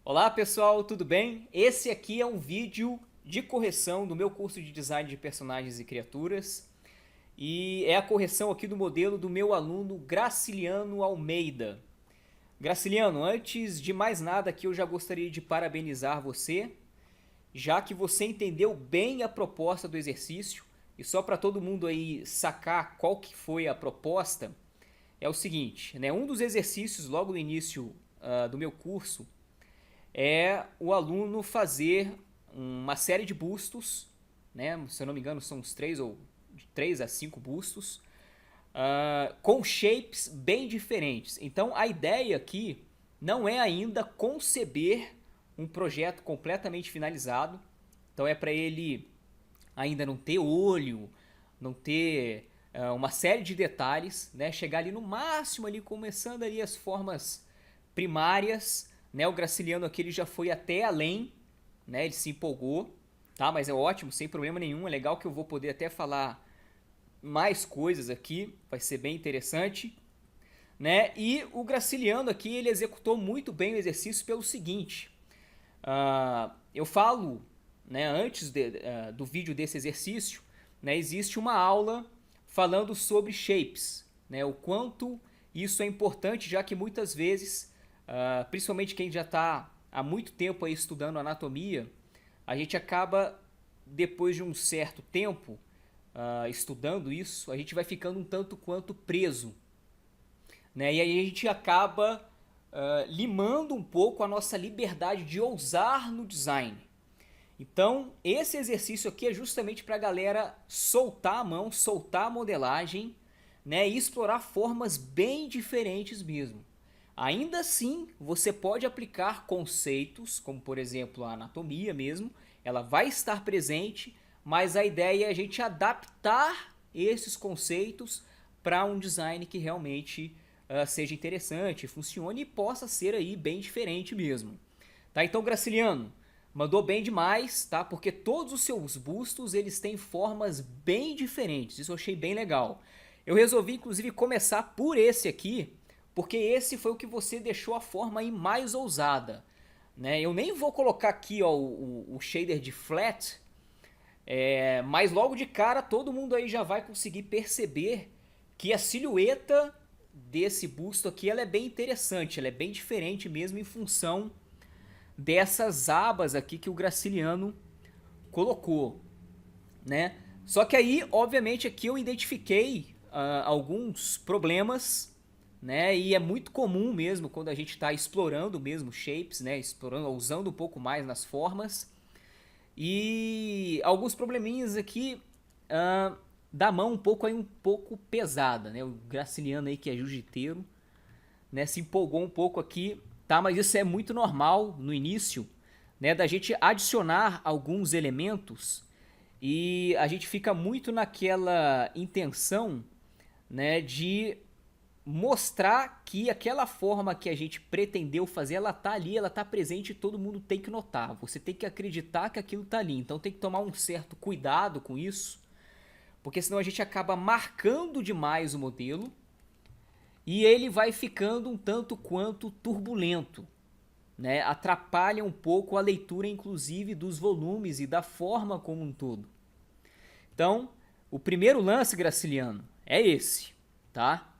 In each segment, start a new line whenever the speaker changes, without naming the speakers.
Olá pessoal, tudo bem? Esse aqui é um vídeo de correção do meu curso de design de personagens e criaturas e é a correção aqui do modelo do meu aluno Graciliano Almeida. Graciliano, antes de mais nada aqui eu já gostaria de parabenizar você, já que você entendeu bem a proposta do exercício e só para todo mundo aí sacar qual que foi a proposta, é o seguinte, né? Um dos exercícios logo no início do meu curso é o aluno fazer uma série de bustos, né? Se eu não me engano são uns 3 ou de 3 a 5 bustos, com shapes bem diferentes. Então a ideia aqui não é ainda conceber um projeto completamente finalizado. Então é para ele ainda não ter olho, não ter uma série de detalhes, né? Chegar ali no máximo ali começando ali as formas primárias, né? O Graciliano aqui ele já foi até além, né? Ele se empolgou, tá? Mas é ótimo, sem problema nenhum. É legal que eu vou poder até falar mais coisas aqui, vai ser bem interessante, né? E o Graciliano aqui ele executou muito bem o exercício pelo seguinte: eu falo, né? Antes do vídeo desse exercício, né? Existe uma aula falando sobre shapes, né? O quanto isso é importante, já que muitas vezes principalmente quem já está há muito tempo aí estudando anatomia, a gente acaba, depois de um certo tempo estudando isso, a gente vai ficando um tanto quanto preso, né? E aí a gente acaba limando um pouco a nossa liberdade de ousar no design. Então, esse exercício aqui é justamente para a galera soltar a mão, soltar a modelagem, né, e explorar formas bem diferentes mesmo. Ainda assim, você pode aplicar conceitos, como por exemplo a anatomia mesmo, ela vai estar presente, mas a ideia é a gente adaptar esses conceitos para um design que realmente seja interessante, funcione e possa ser aí bem diferente mesmo. Tá? Então, Graciliano, mandou bem demais, tá? Porque todos os seus bustos, eles têm formas bem diferentes. Isso eu achei bem legal. Eu resolvi, inclusive, começar por esse aqui, porque esse foi o que você deixou a forma aí mais ousada, né? Eu nem vou colocar aqui ó, o shader de flat, mas logo de cara todo mundo aí já vai conseguir perceber que a silhueta desse busto aqui ela é bem interessante, ela é bem diferente mesmo em função dessas abas aqui que o Graciliano colocou, né? Só que aí, obviamente, aqui eu identifiquei alguns problemas, né? E é muito comum mesmo quando a gente está explorando mesmo shapes, né? Explorando, usando um pouco mais nas formas. E alguns probleminhas aqui da mão um pouco aí um pouco pesada, né? O Graciliano aí que é jiu-jiteiro, né, se empolgou um pouco aqui, tá? Mas isso é muito normal no início, né, da gente adicionar alguns elementos e a gente fica muito naquela intenção, né, de mostrar que aquela forma que a gente pretendeu fazer, ela tá ali, ela tá presente e todo mundo tem que notar. Você tem que acreditar que aquilo tá ali. Então tem que tomar um certo cuidado com isso, porque senão a gente acaba marcando demais o modelo e ele vai ficando um tanto quanto turbulento, né? Atrapalha um pouco a leitura, inclusive, dos volumes e da forma como um todo. Então, o primeiro lance, Graciliano, é esse, tá?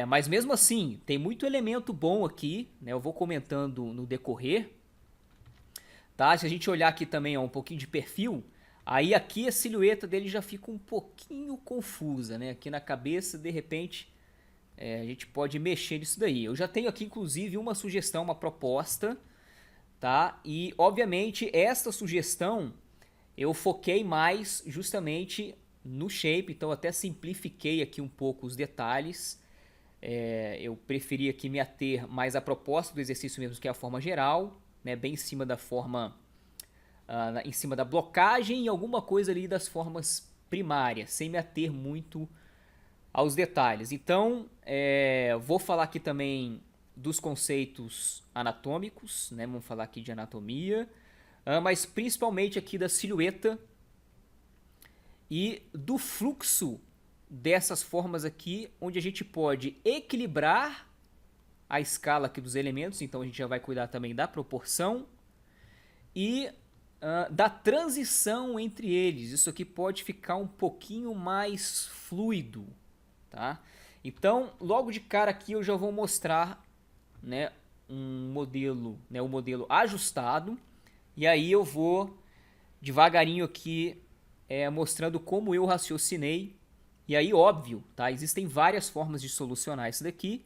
Mas mesmo assim, tem muito elemento bom aqui, né? Eu vou comentando no decorrer, tá? Se a gente olhar aqui também, ó, um pouquinho de perfil, aí aqui a silhueta dele já fica um pouquinho confusa, né? Aqui na cabeça, de repente, a gente pode mexer nisso daí. Eu já tenho aqui, inclusive, uma sugestão, uma proposta, tá? E, obviamente, esta sugestão eu foquei mais justamente no shape, então até simplifiquei aqui um pouco os detalhes. Eu preferi aqui me ater mais à proposta do exercício mesmo, que é a forma geral, né? Bem em cima da forma, em cima da blocagem e alguma coisa ali das formas primárias, sem me ater muito aos detalhes. Então, vou falar aqui também dos conceitos anatômicos, né? Vamos falar aqui de anatomia, mas principalmente aqui da silhueta e do fluxo dessas formas aqui, onde a gente pode equilibrar a escala aqui dos elementos, então a gente já vai cuidar também da proporção e da transição entre eles. Isso aqui pode ficar um pouquinho mais fluido, tá? Então, logo de cara aqui eu já vou mostrar, né, um modelo, né, o modelo ajustado, e aí eu vou devagarinho aqui mostrando como eu raciocinei. E aí, óbvio, tá? Existem várias formas de solucionar isso daqui.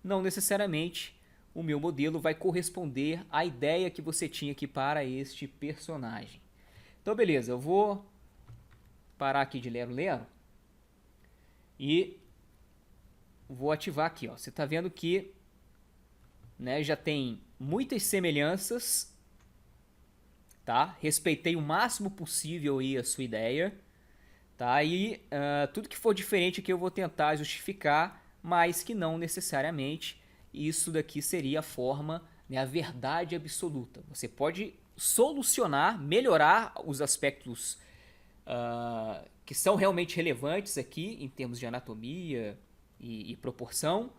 Não necessariamente o meu modelo vai corresponder à ideia que você tinha aqui para este personagem. Então, beleza, eu vou parar aqui de lero-lero e vou ativar aqui, ó. Você está vendo que, né, já tem muitas semelhanças, tá? Respeitei o máximo possível aí a sua ideia, tá? E tudo que for diferente aqui eu vou tentar justificar, mas que não necessariamente isso daqui seria a forma, né, a verdade absoluta. Você pode solucionar, melhorar os aspectos que são realmente relevantes aqui em termos de anatomia e proporção,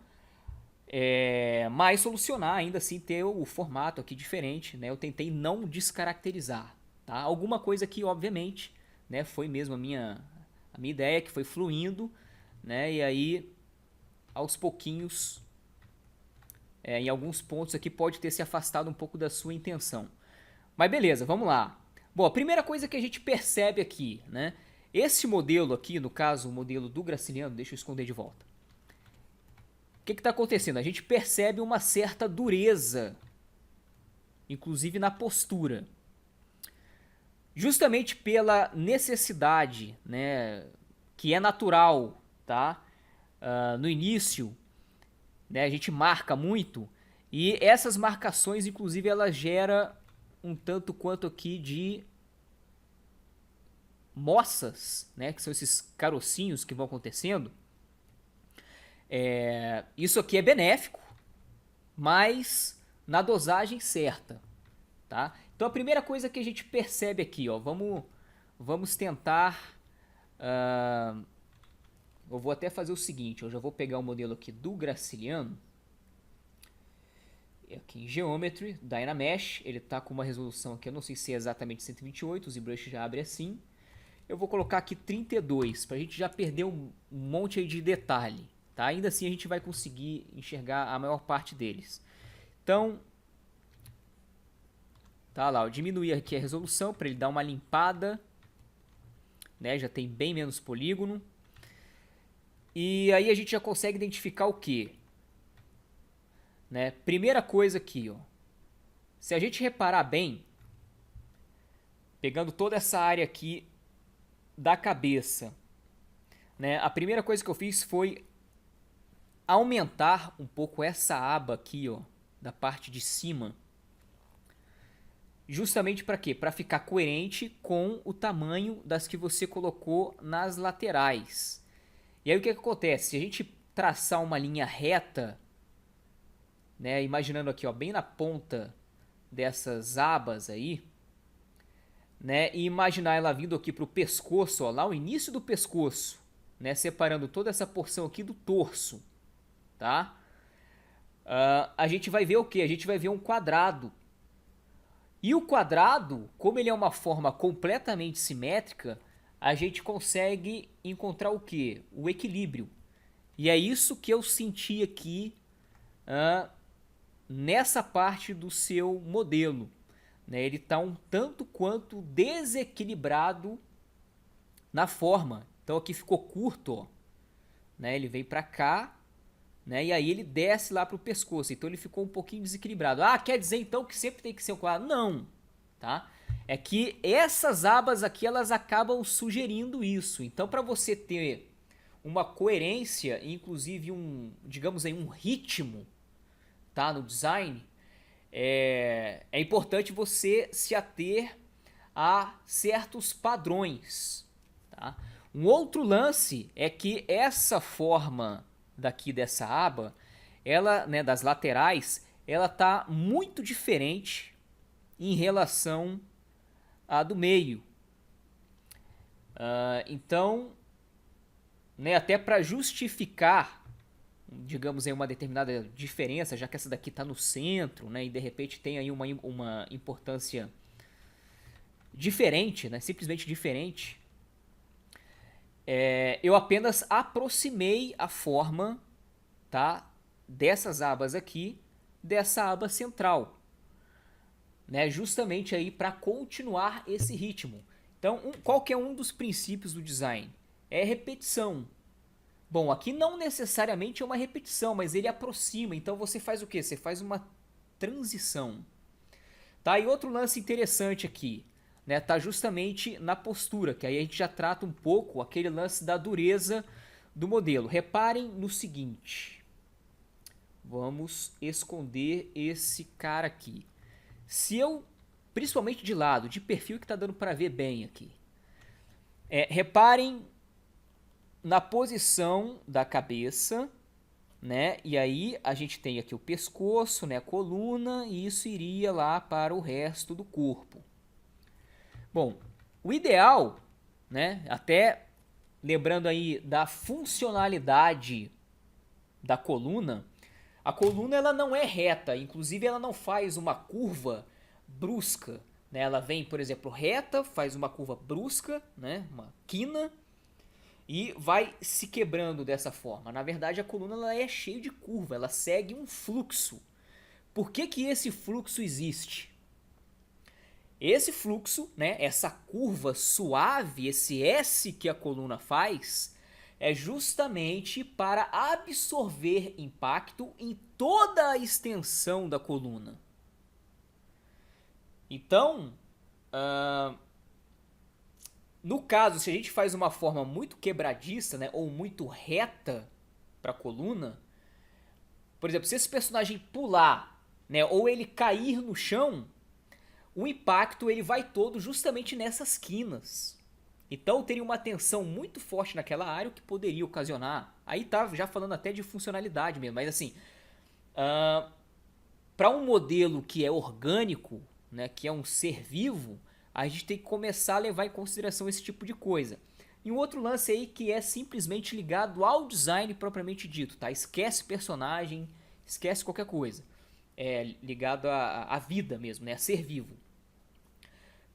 mas solucionar ainda assim ter o formato aqui diferente, né? Eu tentei não descaracterizar, tá? Alguma coisa que obviamente, né, foi mesmo a minha ideia, que foi fluindo, né? E aí aos pouquinhos, em alguns pontos aqui pode ter se afastado um pouco da sua intenção. Mas beleza, vamos lá. Bom, a primeira coisa que a gente percebe aqui, né? Esse modelo aqui, no caso o modelo do Graciliano, deixa eu esconder de volta. O que está acontecendo? A gente percebe uma certa dureza, inclusive na postura. Justamente pela necessidade, né, que é natural, tá? No início, né, a gente marca muito e essas marcações, inclusive, elas geram um tanto quanto aqui de moças, né, que são esses carocinhos que vão acontecendo. Isso aqui é benéfico, mas na dosagem certa, tá? Então a primeira coisa que a gente percebe aqui, ó, vamos tentar, eu vou até fazer o seguinte, eu já vou pegar o modelo aqui do Graciliano, aqui em Geometry, Dynamesh, ele tá com uma resolução aqui, eu não sei se é exatamente 128, o ZBrush já abre assim. Eu vou colocar aqui 32, pra gente já perder um monte aí de detalhe, tá? Ainda assim a gente vai conseguir enxergar a maior parte deles. Então, tá lá, eu diminuí aqui a resolução para ele dar uma limpada, né? Já tem bem menos polígono. E aí a gente já consegue identificar o que? Né? Primeira coisa aqui, ó. Se a gente reparar bem, pegando toda essa área aqui da cabeça, né? A primeira coisa que eu fiz foi aumentar um pouco essa aba aqui, ó, da parte de cima. Justamente para quê? Para ficar coerente com o tamanho das que você colocou nas laterais. E aí o que acontece? Se a gente traçar uma linha reta, né, imaginando aqui, ó, bem na ponta dessas abas aí, né, e imaginar ela vindo aqui para o pescoço, ó, lá o início do pescoço, né, separando toda essa porção aqui do torso, tá? A gente vai ver o que? A gente vai ver um quadrado. E o quadrado, como ele é uma forma completamente simétrica, a gente consegue encontrar o que? O equilíbrio. E é isso que eu senti aqui nessa parte do seu modelo. Né? Ele está um tanto quanto desequilibrado na forma. Então aqui ficou curto, ó. Né? Ele vem para cá, né? E aí ele desce lá para o pescoço. Então ele ficou um pouquinho desequilibrado. Ah, quer dizer então que sempre tem que ser um quadrado? Não, tá? É que essas abas aqui, elas acabam sugerindo isso. Então para você ter uma coerência, inclusive digamos aí, um ritmo, tá, no design, é importante você se ater a certos padrões, tá? Um outro lance é que essa forma daqui dessa aba, ela, né, das laterais, ela tá muito diferente em relação à do meio. Então, né, até para justificar digamos aí, uma determinada diferença, já que essa daqui está no centro, né, e de repente tem aí uma importância diferente, né, simplesmente diferente, eu apenas aproximei a forma, tá, dessas abas aqui, dessa aba central, né, justamente aí para continuar esse ritmo. Então, qual que é um dos princípios do design? É repetição. Bom, aqui não necessariamente é uma repetição, mas ele aproxima. Então você faz o quê? Você faz uma transição. Tá? E outro lance interessante aqui, né? Tá justamente na postura, que aí a gente já trata um pouco aquele lance da dureza do modelo. Reparem no seguinte. Vamos esconder esse cara aqui. Se eu, principalmente de lado, de perfil que tá dando para ver bem aqui. Reparem na posição da cabeça, né? E aí a gente tem aqui o pescoço, né? A coluna, e isso iria lá para o resto do corpo. Bom, o ideal, né? Até lembrando aí da funcionalidade da coluna, a coluna ela não é reta, inclusive ela não faz uma curva brusca, né? Ela vem, por exemplo, reta, faz uma curva brusca, né? Uma quina, e vai se quebrando dessa forma. Na verdade, a coluna ela é cheia de curva, ela segue um fluxo. Por que que esse fluxo existe? Esse fluxo, né, essa curva suave, esse S que a coluna faz, é justamente para absorver impacto em toda a extensão da coluna. Então, no caso, se a gente faz uma forma muito quebradiça, né, ou muito reta para a coluna, por exemplo, se esse personagem pular, né, ou ele cair no chão, o impacto ele vai todo justamente nessas quinas. Então teria uma tensão muito forte naquela área, o que poderia ocasionar. Aí tá já falando até de funcionalidade mesmo, mas assim, para um modelo que é orgânico, né, que é um ser vivo, a gente tem que começar a levar em consideração esse tipo de coisa. E um outro lance aí que é simplesmente ligado ao design propriamente dito, tá? Esquece personagem, esquece qualquer coisa. É ligado à vida mesmo, né? A ser vivo.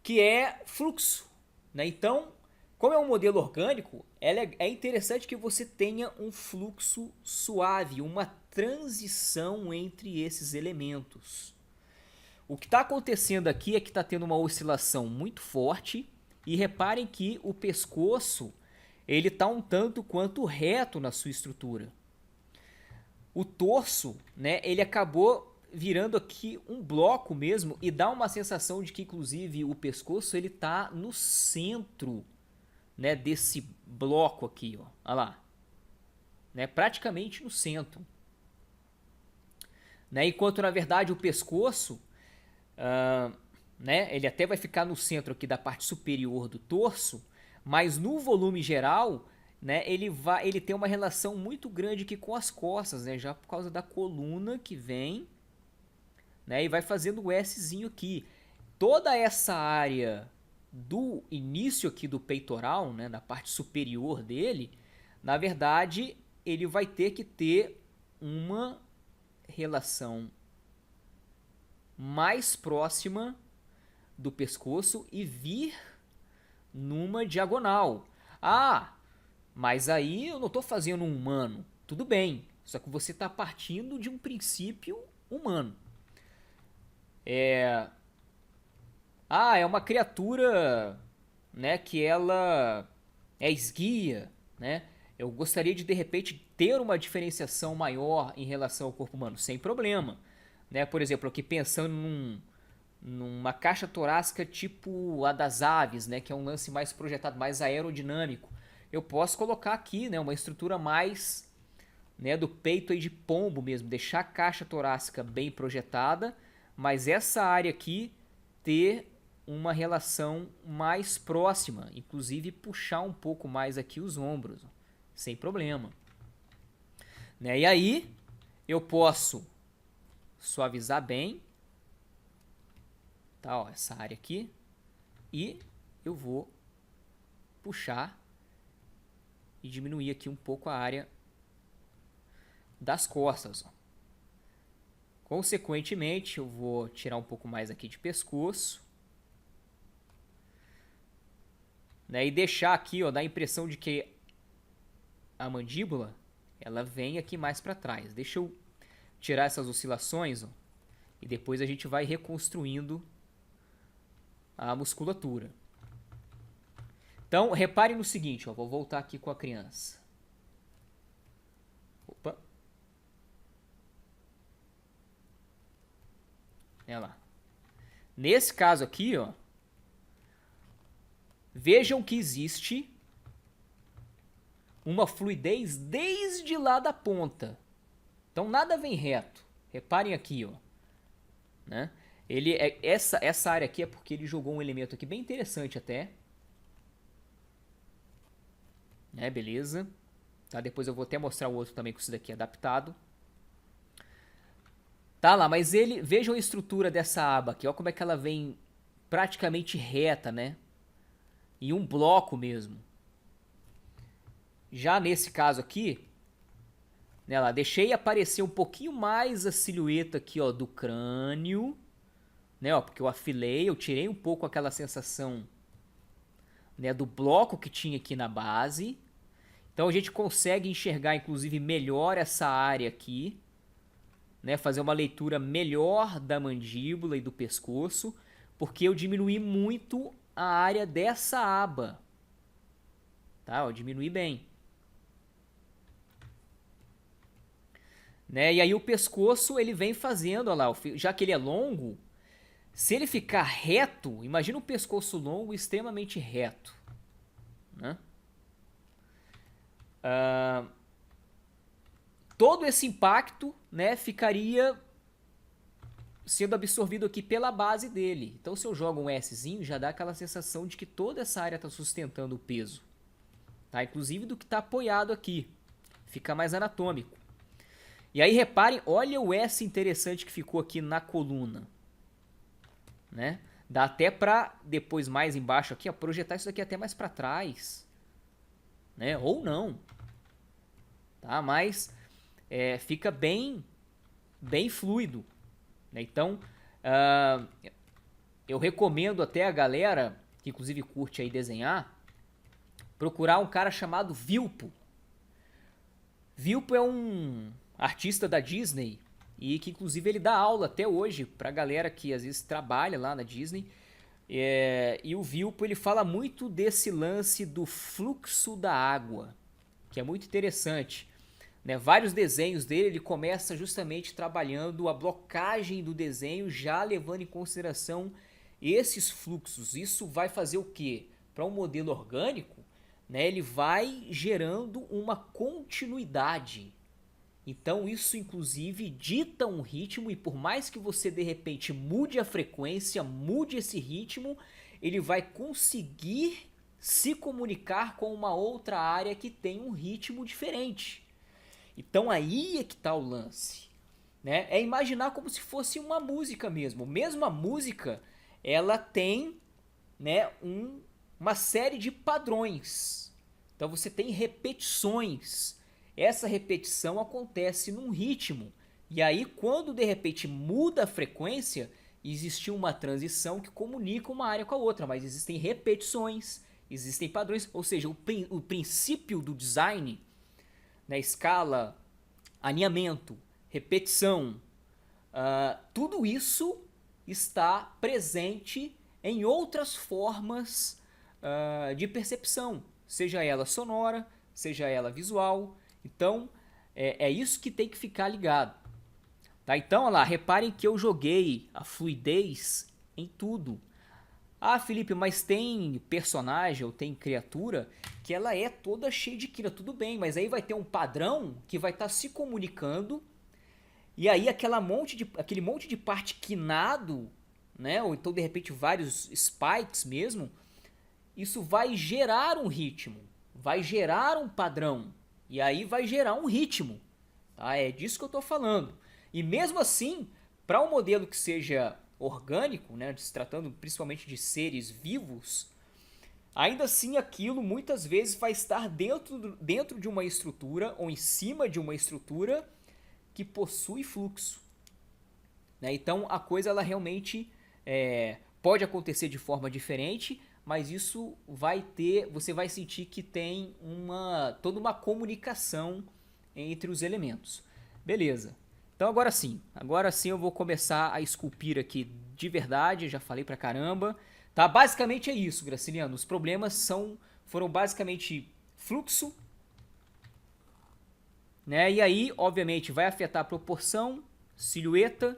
Que é fluxo, né? Então, como é um modelo orgânico, é interessante que você tenha um fluxo suave, uma transição entre esses elementos. O que está acontecendo aqui é que está tendo uma oscilação muito forte e reparem que o pescoço ele está um tanto quanto reto na sua estrutura. O torso, né, ele acabou virando aqui um bloco mesmo e dá uma sensação de que inclusive o pescoço ele está no centro, né, desse bloco aqui, ó. Olha lá, né, praticamente no centro, né, enquanto na verdade o pescoço né, ele até vai ficar no centro aqui da parte superior do torso, mas no volume geral, né, ele tem uma relação muito grande aqui com as costas, né, já por causa da coluna que vem, né, e vai fazendo o Szinho aqui. Toda essa área do início aqui do peitoral, né, na parte superior dele, na verdade, ele vai ter que ter uma relação mais próxima do pescoço e vir numa diagonal. Ah, mas aí eu não estou fazendo um humano. Tudo bem, só que você está partindo de um princípio humano. É uma criatura, né, que ela é esguia, né? Eu gostaria de repente ter uma diferenciação maior em relação ao corpo humano, sem problema, né? Por exemplo, aqui pensando numa caixa torácica tipo a das aves, né, que é um lance mais projetado, mais aerodinâmico. Eu posso colocar aqui, né, uma estrutura mais, né, do peito aí de pombo mesmo, deixar a caixa torácica bem projetada, mas essa área aqui ter uma relação mais próxima, inclusive puxar um pouco mais aqui os ombros, sem problema, né? E aí eu posso suavizar bem, tá, ó, essa área aqui, e eu vou puxar e diminuir aqui um pouco a área das costas. Ó. Consequentemente, eu vou tirar um pouco mais aqui de pescoço. Né, e deixar aqui, ó, dar a impressão de que a mandíbula, ela vem aqui mais para trás. Deixa eu tirar essas oscilações, ó, e depois a gente vai reconstruindo a musculatura. Então, reparem no seguinte, ó, vou voltar aqui com a criança. Opa. Olha lá. Nesse caso aqui, ó, vejam que existe uma fluidez desde lá da ponta. Então nada vem reto. Reparem aqui, ó, né? Essa área aqui é porque ele jogou um elemento aqui bem interessante até. Beleza. Tá, depois eu vou até mostrar o outro também com isso daqui adaptado. Tá lá, mas vejam a estrutura dessa aba aqui, ó, como é que ela vem praticamente reta, né? Em um bloco mesmo. Já nesse caso aqui, né, lá, deixei aparecer um pouquinho mais a silhueta aqui, ó, do crânio, né, ó, porque eu afilei, eu tirei um pouco aquela sensação, né, do bloco que tinha aqui na base. Então a gente consegue enxergar, inclusive, melhor essa área aqui, né, fazer uma leitura melhor da mandíbula e do pescoço, porque eu diminuí muito a área dessa aba. Tá, eu diminui bem. Né? E aí o pescoço ele vem fazendo, olha lá, já que ele é longo, se ele ficar reto, imagina um pescoço longo extremamente reto, né? Todo esse impacto, né, ficaria sendo absorvido aqui pela base dele. Então se eu jogo um Szinho, já dá aquela sensação de que toda essa área está sustentando o peso, tá? Inclusive do que está apoiado aqui, fica mais anatômico. E aí reparem, olha o S interessante que ficou aqui na coluna, né? Dá até para depois mais embaixo aqui, ó, projetar isso daqui até mais para trás, né? Ou não, tá? Mas fica bem fluido, né? Então eu recomendo até a galera que inclusive curte aí desenhar, procurar um cara chamado Vilpo. Vilpo é um artista da Disney e que inclusive ele dá aula até hoje pra galera que às vezes trabalha lá na Disney. E o Vilpo ele fala muito desse lance do fluxo da água, que é muito interessante, né? Vários desenhos dele ele começa justamente trabalhando a blocagem do desenho, já levando em consideração esses fluxos. Isso vai fazer o quê? Para um modelo orgânico, né, ele vai gerando uma continuidade. Então isso inclusive dita um ritmo e por mais que você de repente mude a frequência, mude esse ritmo, ele vai conseguir se comunicar com uma outra área que tem um ritmo diferente. Então aí é que está o lance, né? É imaginar como se fosse uma música mesmo. Mesmo a música, ela tem, né, uma série de padrões. Então você tem repetições. Essa repetição acontece num ritmo. E aí quando de repente muda a frequência, existe uma transição que comunica uma área com a outra. Mas existem repetições, existem padrões. Ou seja, o princípio do design, né, escala, alinhamento, repetição, tudo isso está presente em outras formas de percepção, seja ela sonora, seja ela visual. Então é isso que tem que ficar ligado, tá? Então olha lá, reparem que eu joguei a fluidez em tudo. Ah, Felipe, mas tem personagem ou tem criatura que ela é toda cheia de quina, tudo bem, mas aí vai ter um padrão que vai estar se comunicando e aí aquele monte de parte quinado, né, ou então de repente vários spikes mesmo, isso vai gerar um ritmo, vai gerar um padrão e aí vai gerar um ritmo, tá? É disso que eu estou falando. E mesmo assim, para um modelo que seja orgânico, né, se tratando principalmente de seres vivos, ainda assim aquilo muitas vezes vai estar dentro de uma estrutura ou em cima de uma estrutura que possui fluxo. Né? Então a coisa ela realmente pode acontecer de forma diferente, mas isso você vai sentir que tem toda uma comunicação entre os elementos. Beleza. Então agora sim eu vou começar a esculpir aqui de verdade, já falei pra caramba. Tá? Basicamente é isso, Graciliano. Os problemas foram basicamente fluxo, né? E aí, obviamente, vai afetar a proporção, silhueta,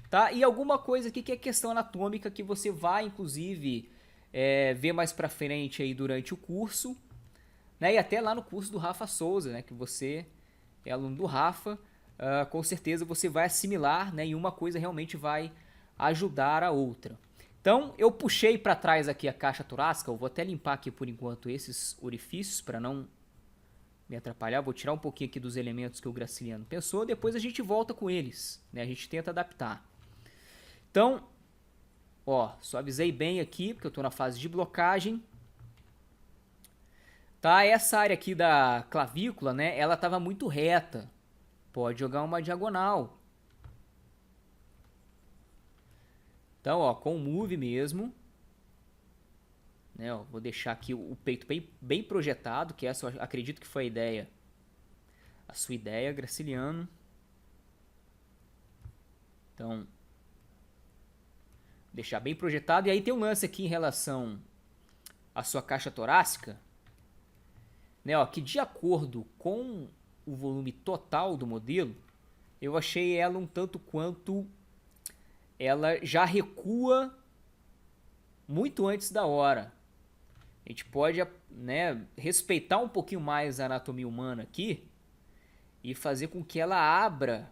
tá? E alguma coisa aqui que é questão anatômica que você vai, inclusive, ver mais pra frente aí durante o curso, né? E até lá no curso do Rafa Souza, né? Que você é aluno do Rafa, com certeza você vai assimilar, né? E uma coisa realmente vai ajudar a outra. Então, eu puxei para trás aqui a caixa torácica, eu vou até limpar aqui por enquanto esses orifícios para não me atrapalhar. Vou tirar um pouquinho aqui dos elementos que o Graciliano pensou, depois a gente volta com eles, né? A gente tenta adaptar. Então, ó, suavizei bem aqui, porque eu estou na fase de blocagem. Tá, essa área aqui da clavícula, né, ela estava muito reta. Pode jogar uma diagonal. Então, ó, com o move mesmo, né, ó, vou deixar aqui o peito bem projetado, que essa eu acredito que foi a sua ideia, Graciliano. Então, deixar bem projetado. E aí tem um lance aqui em relação à sua caixa torácica, né, ó, que de acordo com o volume total do modelo, eu achei ela um tanto quanto ela já recua muito antes da hora. A gente pode, né, respeitar um pouquinho mais a anatomia humana aqui e fazer com que ela abra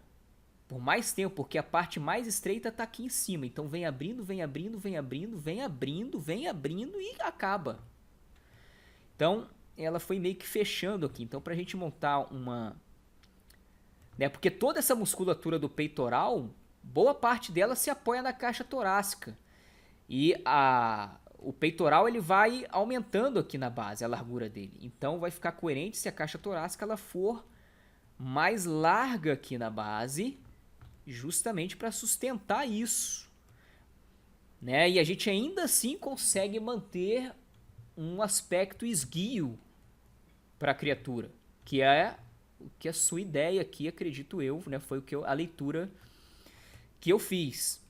por mais tempo, porque a parte mais estreita está aqui em cima. Então vem abrindo, vem abrindo, vem abrindo, vem abrindo, vem abrindo e acaba. Então ela foi meio que fechando aqui. Então pra gente montar uma... né, porque toda essa musculatura do peitoral, boa parte dela se apoia na caixa torácica. E o peitoral ele vai aumentando aqui na base, a largura dele. Então vai ficar coerente se a caixa torácica ela for mais larga aqui na base, justamente para sustentar isso. Né? E a gente ainda assim consegue manter um aspecto esguio para a criatura, que é o que a sua ideia aqui, acredito eu, né? Foi a leitura que eu fiz.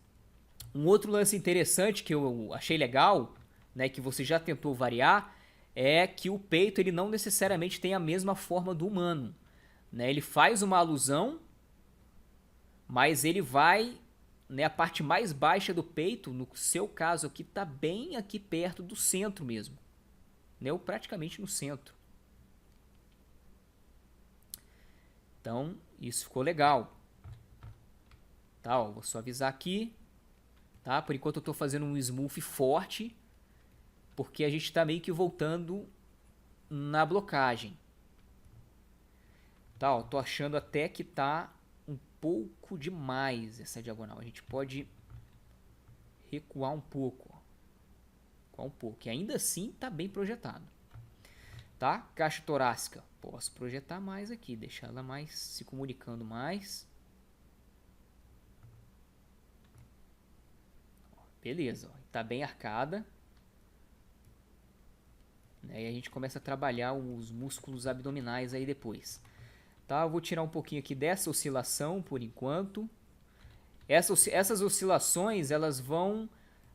Um outro lance interessante que eu achei legal, né, que você já tentou variar, é que o peito ele não necessariamente tem a mesma forma do humano. Né? Ele faz uma alusão, mas ele vai, né, a parte mais baixa do peito, no seu caso aqui, está bem aqui perto do centro mesmo. Né? Ou praticamente no centro. Então, isso ficou legal. Tá, ó, vou suavizar aqui. Tá? Por enquanto eu estou fazendo um smooth forte, porque a gente está meio que voltando na blocagem. Tá, ó, tô achando até que tá um pouco demais essa diagonal. A gente pode recuar um pouco. Ó. Recuar um pouco. E ainda assim tá bem projetado. Tá? Caixa torácica. Posso projetar mais aqui. Deixar ela mais se comunicando mais. Ó, beleza. Ó, tá bem arcada. E a gente começa a trabalhar os músculos abdominais aí depois. Tá, eu vou tirar um pouquinho aqui dessa oscilação por enquanto. Essas oscilações elas vão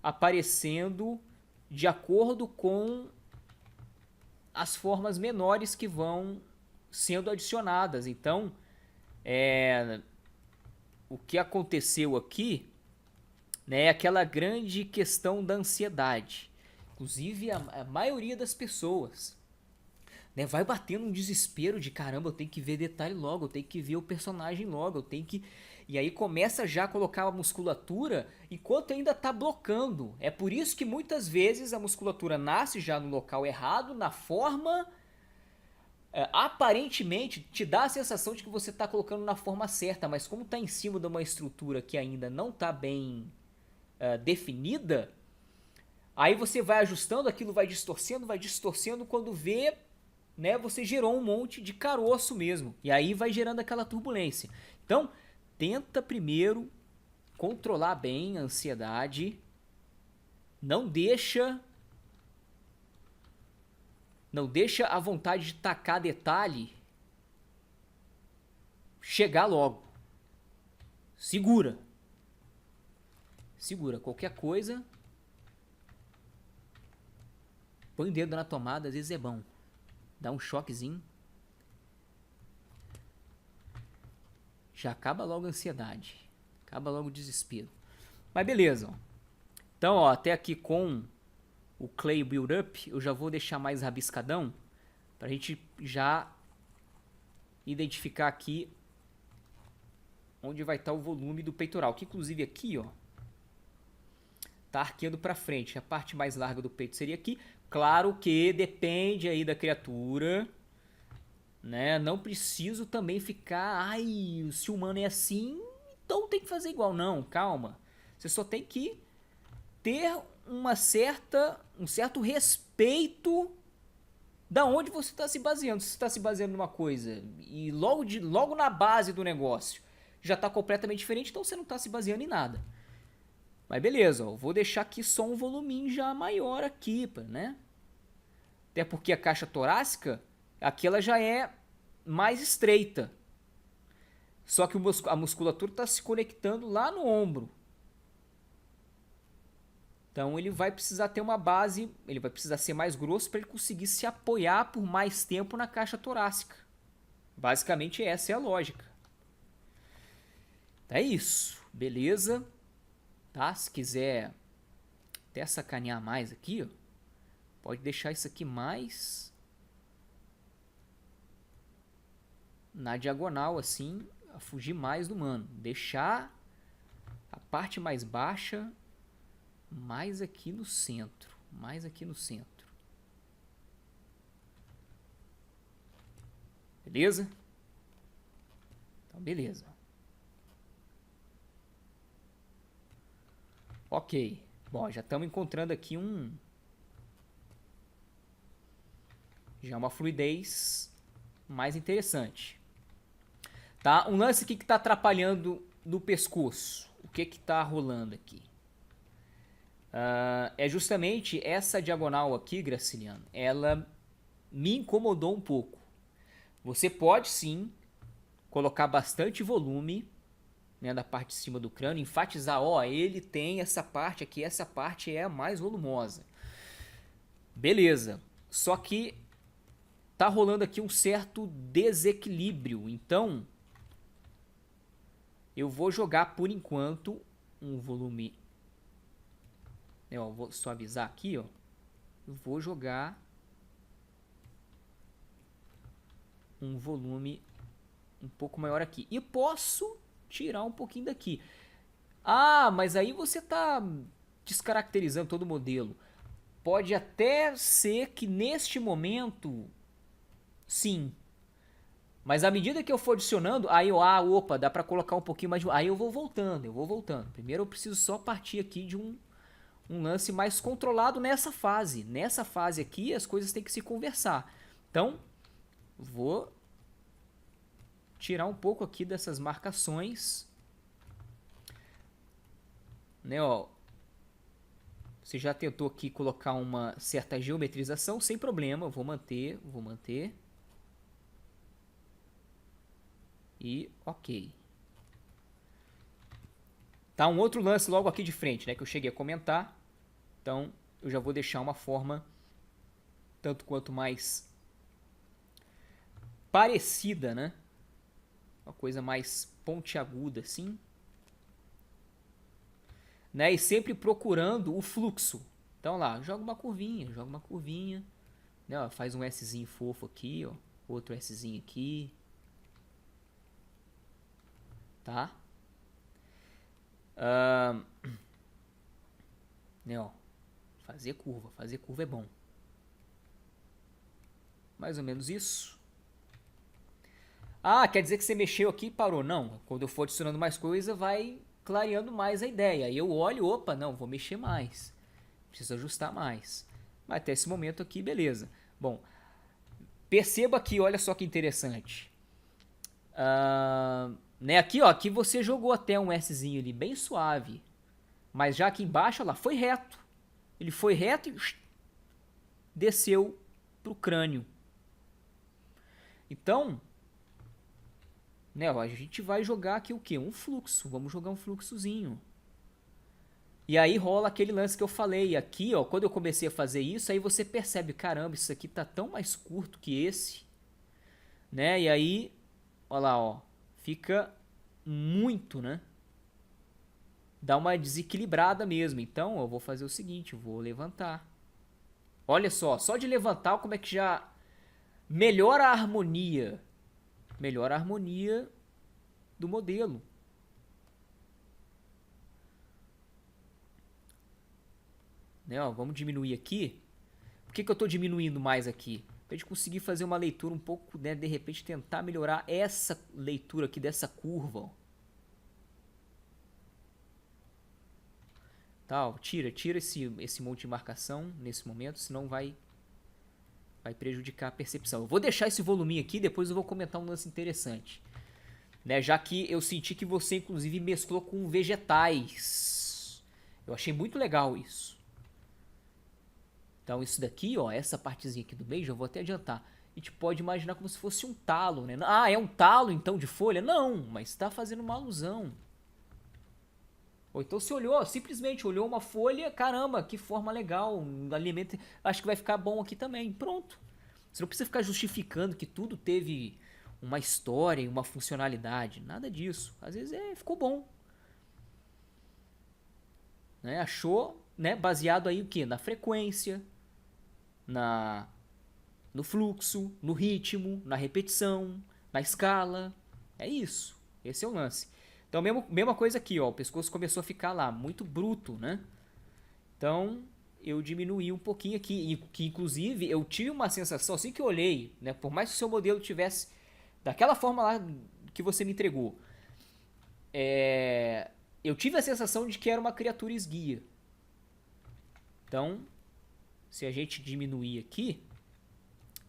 aparecendo de acordo com as formas menores que vão sendo adicionadas. Então, o que aconteceu aqui, né, é aquela grande questão da ansiedade. Inclusive a maioria das pessoas, né, vai batendo um desespero de caramba, eu tenho que ver detalhe logo, eu tenho que ver o personagem logo, eu tenho que... E aí começa já a colocar a musculatura enquanto ainda está blocando. É por isso que muitas vezes a musculatura nasce já no local errado, na forma... aparentemente te dá a sensação de que você está colocando na forma certa, mas como está em cima de uma estrutura que ainda não está bem definida, aí você vai ajustando, aquilo vai distorcendo, quando vê... né, você gerou um monte de caroço mesmo. E aí vai gerando aquela turbulência. Então, tenta primeiro controlar bem a ansiedade. Não deixa a vontade de tacar detalhe chegar logo. Segura. Segura. Qualquer coisa, põe o dedo na tomada, às vezes é bom. Dá um choquezinho. Já acaba logo a ansiedade. Acaba logo o desespero. Mas beleza, ó. Então, ó, até aqui com o Clay Build Up, eu já vou deixar mais rabiscadão pra gente já identificar aqui onde vai estar o volume do peitoral. Que inclusive aqui, ó, tá arqueando pra frente. A parte mais larga do peito seria aqui. Claro que depende aí da criatura, né? Não preciso também ficar, ai, se o humano é assim, então tem que fazer igual. Não, calma. Você só tem que ter um certo respeito da onde você está se baseando. Se você está se baseando numa coisa e logo na base do negócio já está completamente diferente, então você não está se baseando em nada. Mas beleza, ó, vou deixar aqui só um voluminho já maior aqui, né? Até porque a caixa torácica, aqui ela já é mais estreita. Só que a musculatura está se conectando lá no ombro. Então ele vai precisar ter uma base, ele vai precisar ser mais grosso para ele conseguir se apoiar por mais tempo na caixa torácica. Basicamente essa é a lógica. É isso, beleza? Tá? Se quiser até sacanear mais aqui, ó, pode deixar isso aqui mais na diagonal assim, a fugir mais do humano. Deixar a parte mais baixa mais aqui no centro, mais aqui no centro. Beleza? Então, beleza. Ok. Bom, já estamos encontrando aqui já uma fluidez mais interessante. Tá? Um lance aqui que está atrapalhando no pescoço. O que está rolando aqui? É justamente essa diagonal aqui, Graciliano, ela me incomodou um pouco. Você pode sim colocar bastante volume, né, na parte de cima do crânio, enfatizar, ó, ele tem essa parte aqui, essa parte é a mais volumosa. Beleza, só que tá rolando aqui um certo desequilíbrio, então eu vou jogar por enquanto um volume. Eu vou suavizar aqui, ó. Eu vou jogar um volume um pouco maior aqui. E posso tirar um pouquinho daqui. Ah, mas aí você está descaracterizando todo o modelo. Pode até ser que neste momento, sim. Mas à medida que eu for adicionando, aí eu, opa, dá para colocar um pouquinho mais de... Aí eu vou voltando. Primeiro eu preciso só partir aqui de um lance mais controlado nessa fase. Nessa fase aqui as coisas têm que se conversar. Então, vou tirar um pouco aqui dessas marcações. Né, ó. Você já tentou aqui colocar uma certa geometrização, sem problema. Eu vou manter. E ok. Tá, um outro lance logo aqui de frente, né, que eu cheguei a comentar. Então, eu já vou deixar uma forma tanto quanto mais parecida, né? Uma coisa mais pontiaguda, assim. Né? E sempre procurando o fluxo. Então, lá, joga uma curvinha. Né? Ó, faz um Szinho fofo aqui, ó. Outro Szinho aqui. Tá? Né, ó. Fazer curva é bom. Mais ou menos isso. Ah, quer dizer que você mexeu aqui e parou. Não, quando eu for adicionando mais coisa, vai clareando mais a ideia. Aí eu olho, opa, não, vou mexer mais. Preciso ajustar mais. Mas até esse momento aqui, beleza. Bom, perceba aqui, olha só que interessante. Né, aqui, ó, aqui você jogou até um Szinho ali, bem suave. Mas já aqui embaixo, ó lá, foi reto. Ele foi reto e desceu pro crânio. Então, né, ó, a gente vai jogar aqui o quê? Um fluxo. Vamos jogar um fluxozinho. E aí rola aquele lance que eu falei. Aqui, ó, quando eu comecei a fazer isso, aí você percebe, caramba, isso aqui tá tão mais curto que esse. Né? E aí, ó lá, ó, fica muito, né? Dá uma desequilibrada mesmo. Então, eu vou fazer o seguinte, eu vou levantar. Olha só de levantar como é que já melhora a harmonia. Melhora a harmonia do modelo. Né, ó, vamos diminuir aqui. Por que eu estou diminuindo mais aqui? Para a gente conseguir fazer uma leitura um pouco, né, de repente tentar melhorar essa leitura aqui dessa curva. Ó. Tá, ó, tira esse monte de marcação nesse momento, senão vai prejudicar a percepção. Eu vou deixar esse volume aqui, depois eu vou comentar um lance interessante. Né, já que eu senti que você inclusive mesclou com vegetais. Eu achei muito legal isso. Então isso daqui, ó, essa partezinha aqui do meio, já vou até adiantar. A gente pode imaginar como se fosse um talo, né? Ah, é um talo então de folha? Não, mas está fazendo uma alusão. Ou então você olhou, simplesmente olhou uma folha, caramba, que forma legal, um alimento, acho que vai ficar bom aqui também. Pronto. Você não precisa ficar justificando que tudo teve uma história e uma funcionalidade, nada disso. Às vezes ficou bom. Né? Achou, né, baseado aí o quê? Na frequência, no fluxo, no ritmo, na repetição, na escala. É isso. Esse é o lance. Então, mesma coisa aqui, ó. O pescoço começou a ficar lá, muito bruto, né? Então, eu diminuí um pouquinho aqui. Que, inclusive, eu tive uma sensação, assim que eu olhei, né? Por mais que o seu modelo tivesse daquela forma lá que você me entregou, eu tive a sensação de que era uma criatura esguia. Então, se a gente diminuir aqui,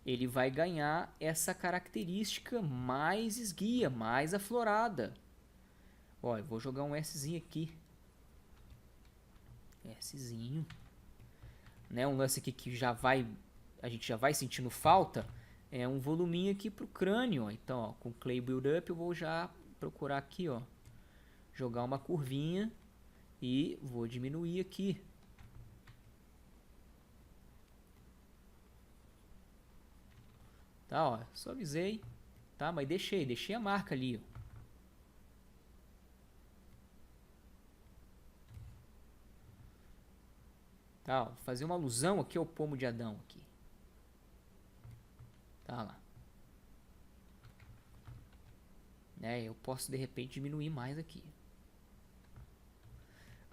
ele vai ganhar essa característica mais esguia, mais aflorada. Ó, eu vou jogar um Szinho aqui. Szinho. Né, um lance aqui que a gente já vai sentindo falta. É um voluminho aqui pro crânio. Ó. Então, ó, com Clay Build Up eu vou já procurar aqui, ó. Jogar uma curvinha e vou diminuir aqui. Tá, ó, suavizei, tá, mas deixei a marca ali, ó. Tá, ó, vou fazer uma alusão aqui ao pomo de Adão aqui. Tá lá. Né, eu posso de repente diminuir mais aqui.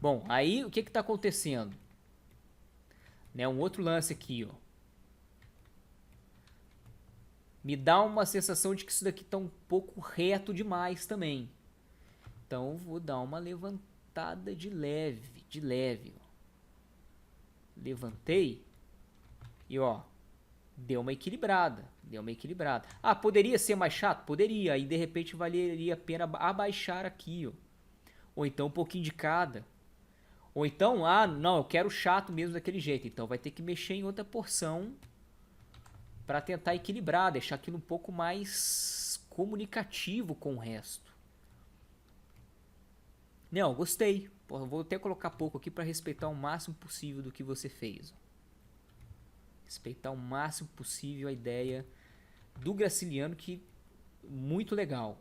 Bom, aí o que que tá acontecendo? Né, um outro lance aqui, ó. Me dá uma sensação de que isso daqui tá um pouco reto demais também. Então vou dar uma levantada de leve. Ó. Levantei e ó, deu uma equilibrada. Ah, poderia ser mais chato? Poderia. Aí de repente valeria a pena abaixar aqui, ó. Ou então um pouquinho de cada. Ou então, ah, não, eu quero chato mesmo daquele jeito. Então vai ter que mexer em outra porção para tentar equilibrar, deixar aquilo um pouco mais comunicativo com o resto. Não, gostei. Vou até colocar pouco aqui para respeitar o máximo possível do que você fez. Respeitar o máximo possível a ideia do Graciliano, que muito legal.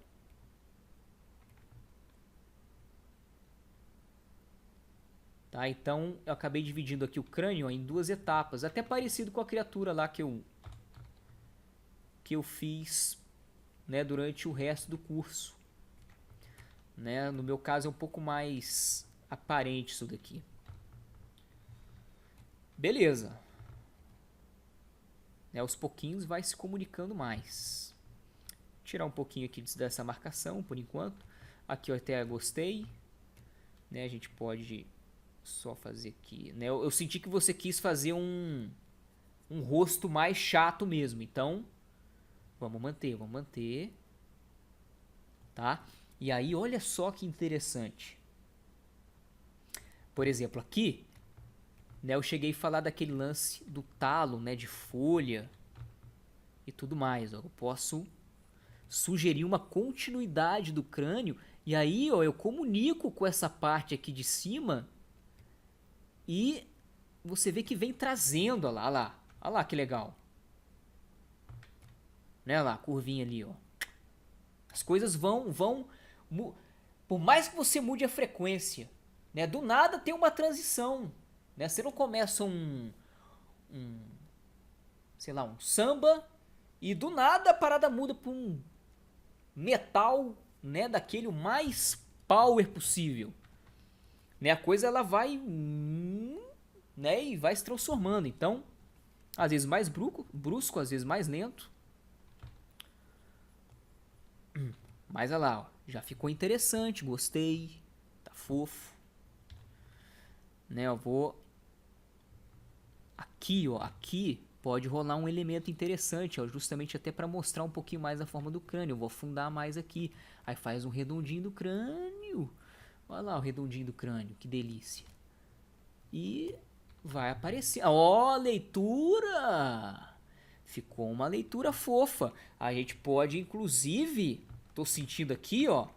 Tá, então eu acabei dividindo aqui o crânio ó, em duas etapas, até parecido com a criatura lá que eu fiz, né, durante o resto do curso. Né? No meu caso é um pouco mais aparente isso daqui. Beleza. Né, aos pouquinhos vai se comunicando mais. Tirar um pouquinho aqui dessa marcação por enquanto. Aqui eu até gostei. Né, a gente pode só fazer aqui. Né? Eu senti que você quis fazer um rosto mais chato mesmo. Então, vamos manter. Tá? E aí, olha só que interessante. Por exemplo, aqui, né, eu cheguei a falar daquele lance do talo, né, de folha e tudo mais. Ó. Eu posso sugerir uma continuidade do crânio e aí, ó, eu comunico com essa parte aqui de cima e você vê que vem trazendo, olha lá que legal. Né, olha lá, a curvinha ali, ó. As coisas vão, por mais que você mude a frequência, né, do nada tem uma transição, né? Você não começa sei lá, um samba e do nada a parada muda para um metal, né, daquele o mais power possível, né? A coisa ela vai, né, e vai se transformando. Então, às vezes mais brusco, às vezes mais lento. Mas olha lá, ó, já ficou interessante, gostei, tá fofo, né? Eu vou aqui, ó, aqui pode rolar um elemento interessante, ó, justamente até para mostrar um pouquinho mais a forma do crânio. Eu vou afundar mais aqui, aí faz um redondinho do crânio. Olha lá o redondinho do crânio, que delícia. E vai aparecer. Ó, leitura! Ficou uma leitura fofa. A gente pode, inclusive, tô sentindo aqui, ó,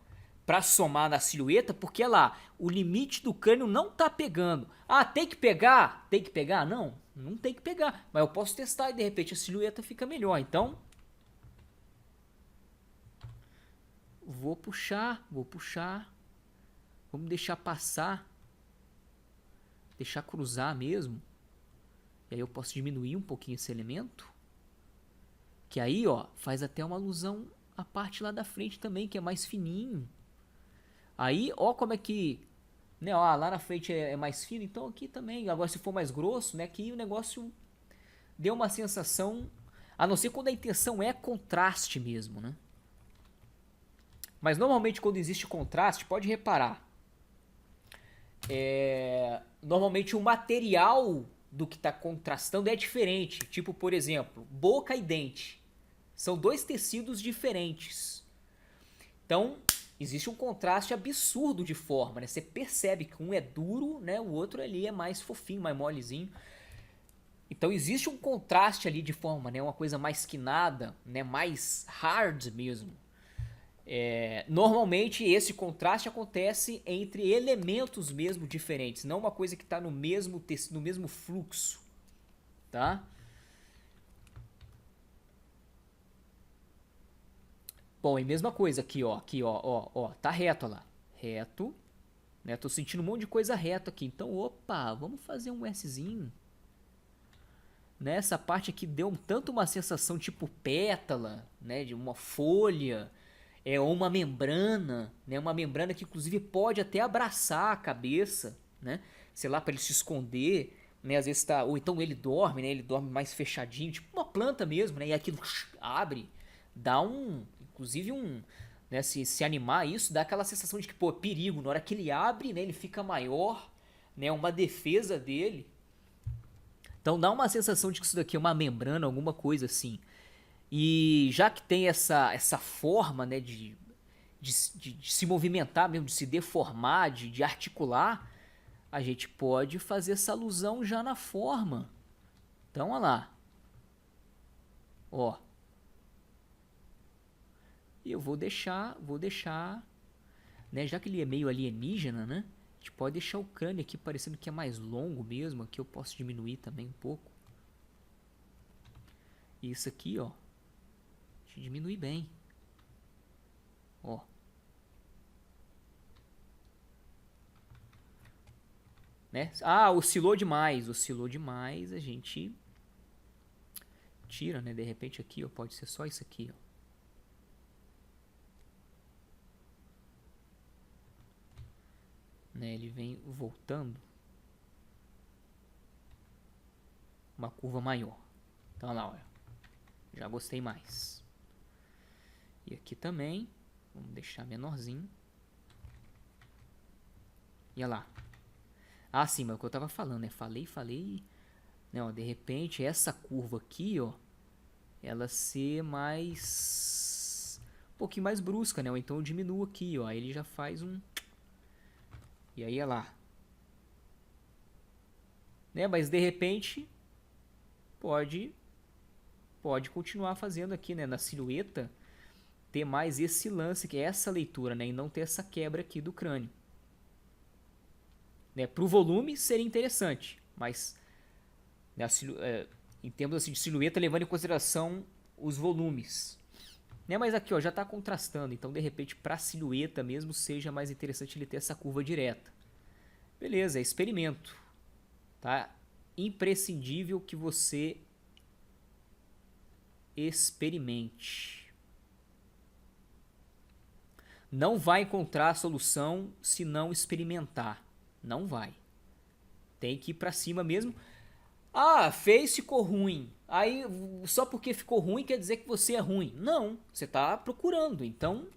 pra somar na silhueta, porque lá, o limite do crânio não tá pegando. Ah, tem que pegar? Tem que pegar? Não, não tem que pegar. Mas eu posso testar e de repente a silhueta fica melhor. Então, vou puxar. Vamos deixar passar. Deixar cruzar mesmo. E aí eu posso diminuir um pouquinho esse elemento. Que aí, ó, faz até uma alusão à parte lá da frente também, que é mais fininho. Aí, ó como é que, né, ó, lá na frente é mais fino, então aqui também. Agora se for mais grosso, né, aqui o negócio deu uma sensação, a não ser quando a intenção é contraste mesmo, né? Mas normalmente quando existe contraste, pode reparar, normalmente o material do que está contrastando é diferente. Tipo, por exemplo, boca e dente. São dois tecidos diferentes. Então, existe um contraste absurdo de forma, né? Você percebe que um é duro, né? O outro ali é mais fofinho, mais molezinho. Então, existe um contraste ali de forma, né? Uma coisa mais quinada, né? Mais hard mesmo. Normalmente, esse contraste acontece entre elementos mesmo diferentes, não uma coisa que está no mesmo fluxo, tá? Bom, e mesma coisa aqui, ó, tá reto, ó lá, reto, né? Tô sentindo um monte de coisa reto aqui, então, opa, vamos fazer um Szinho. Nessa parte aqui deu tanto uma sensação tipo pétala, né, de uma folha, ou uma membrana, né, uma membrana que inclusive pode até abraçar a cabeça, né, sei lá, para ele se esconder, né, às vezes tá, ou então ele dorme, né, ele dorme mais fechadinho, tipo uma planta mesmo, né, e aquilo abre, dá inclusive né, se animar isso, dá aquela sensação de que, pô, perigo, na hora que ele abre, né, ele fica maior, né, uma defesa dele. Então dá uma sensação de que isso daqui é uma membrana, alguma coisa assim. E já que tem essa forma, né, de se movimentar mesmo, de se deformar, de articular, a gente pode fazer essa alusão já na forma. Então, olha lá. Ó. E eu vou deixar, né, já que ele é meio alienígena, né? A gente pode deixar o crânio aqui parecendo que é mais longo mesmo. Aqui eu posso diminuir também um pouco. E isso aqui, ó. Deixa eu diminuir bem. Ó. Né? Ah, oscilou demais. Oscilou demais, a gente tira, né? De repente aqui, ó, pode ser só isso aqui, ó. Né? Ele vem voltando. Uma curva maior. Então, olha lá, olha. Já gostei mais. E aqui também. Vamos deixar menorzinho. E olha lá. Ah, sim, mas é o que eu tava falando, né? Falei. Né, ó, de repente, essa curva aqui, ó. Ela ser mais... pouquinho mais brusca, né? Ou então eu diminuo aqui, ó. Aí ele já faz um... E aí, olha lá. Né? Mas de repente, pode continuar fazendo aqui, né? Na silhueta, ter mais esse lance, que é essa leitura, né? E não ter essa quebra aqui do crânio. Né? Para o volume seria interessante, mas né, em termos assim, de silhueta, levando em consideração os volumes. Né? Mas aqui ó, já está contrastando, então de repente para a silhueta mesmo seja mais interessante ele ter essa curva direta. Beleza, é experimento. Tá? Imprescindível que você experimente. Não vai encontrar a solução se não experimentar. Não vai. Tem que ir pra cima mesmo. Ah, fez, ficou ruim. Aí, só porque ficou ruim quer dizer que você é ruim. Não, você tá procurando. Então,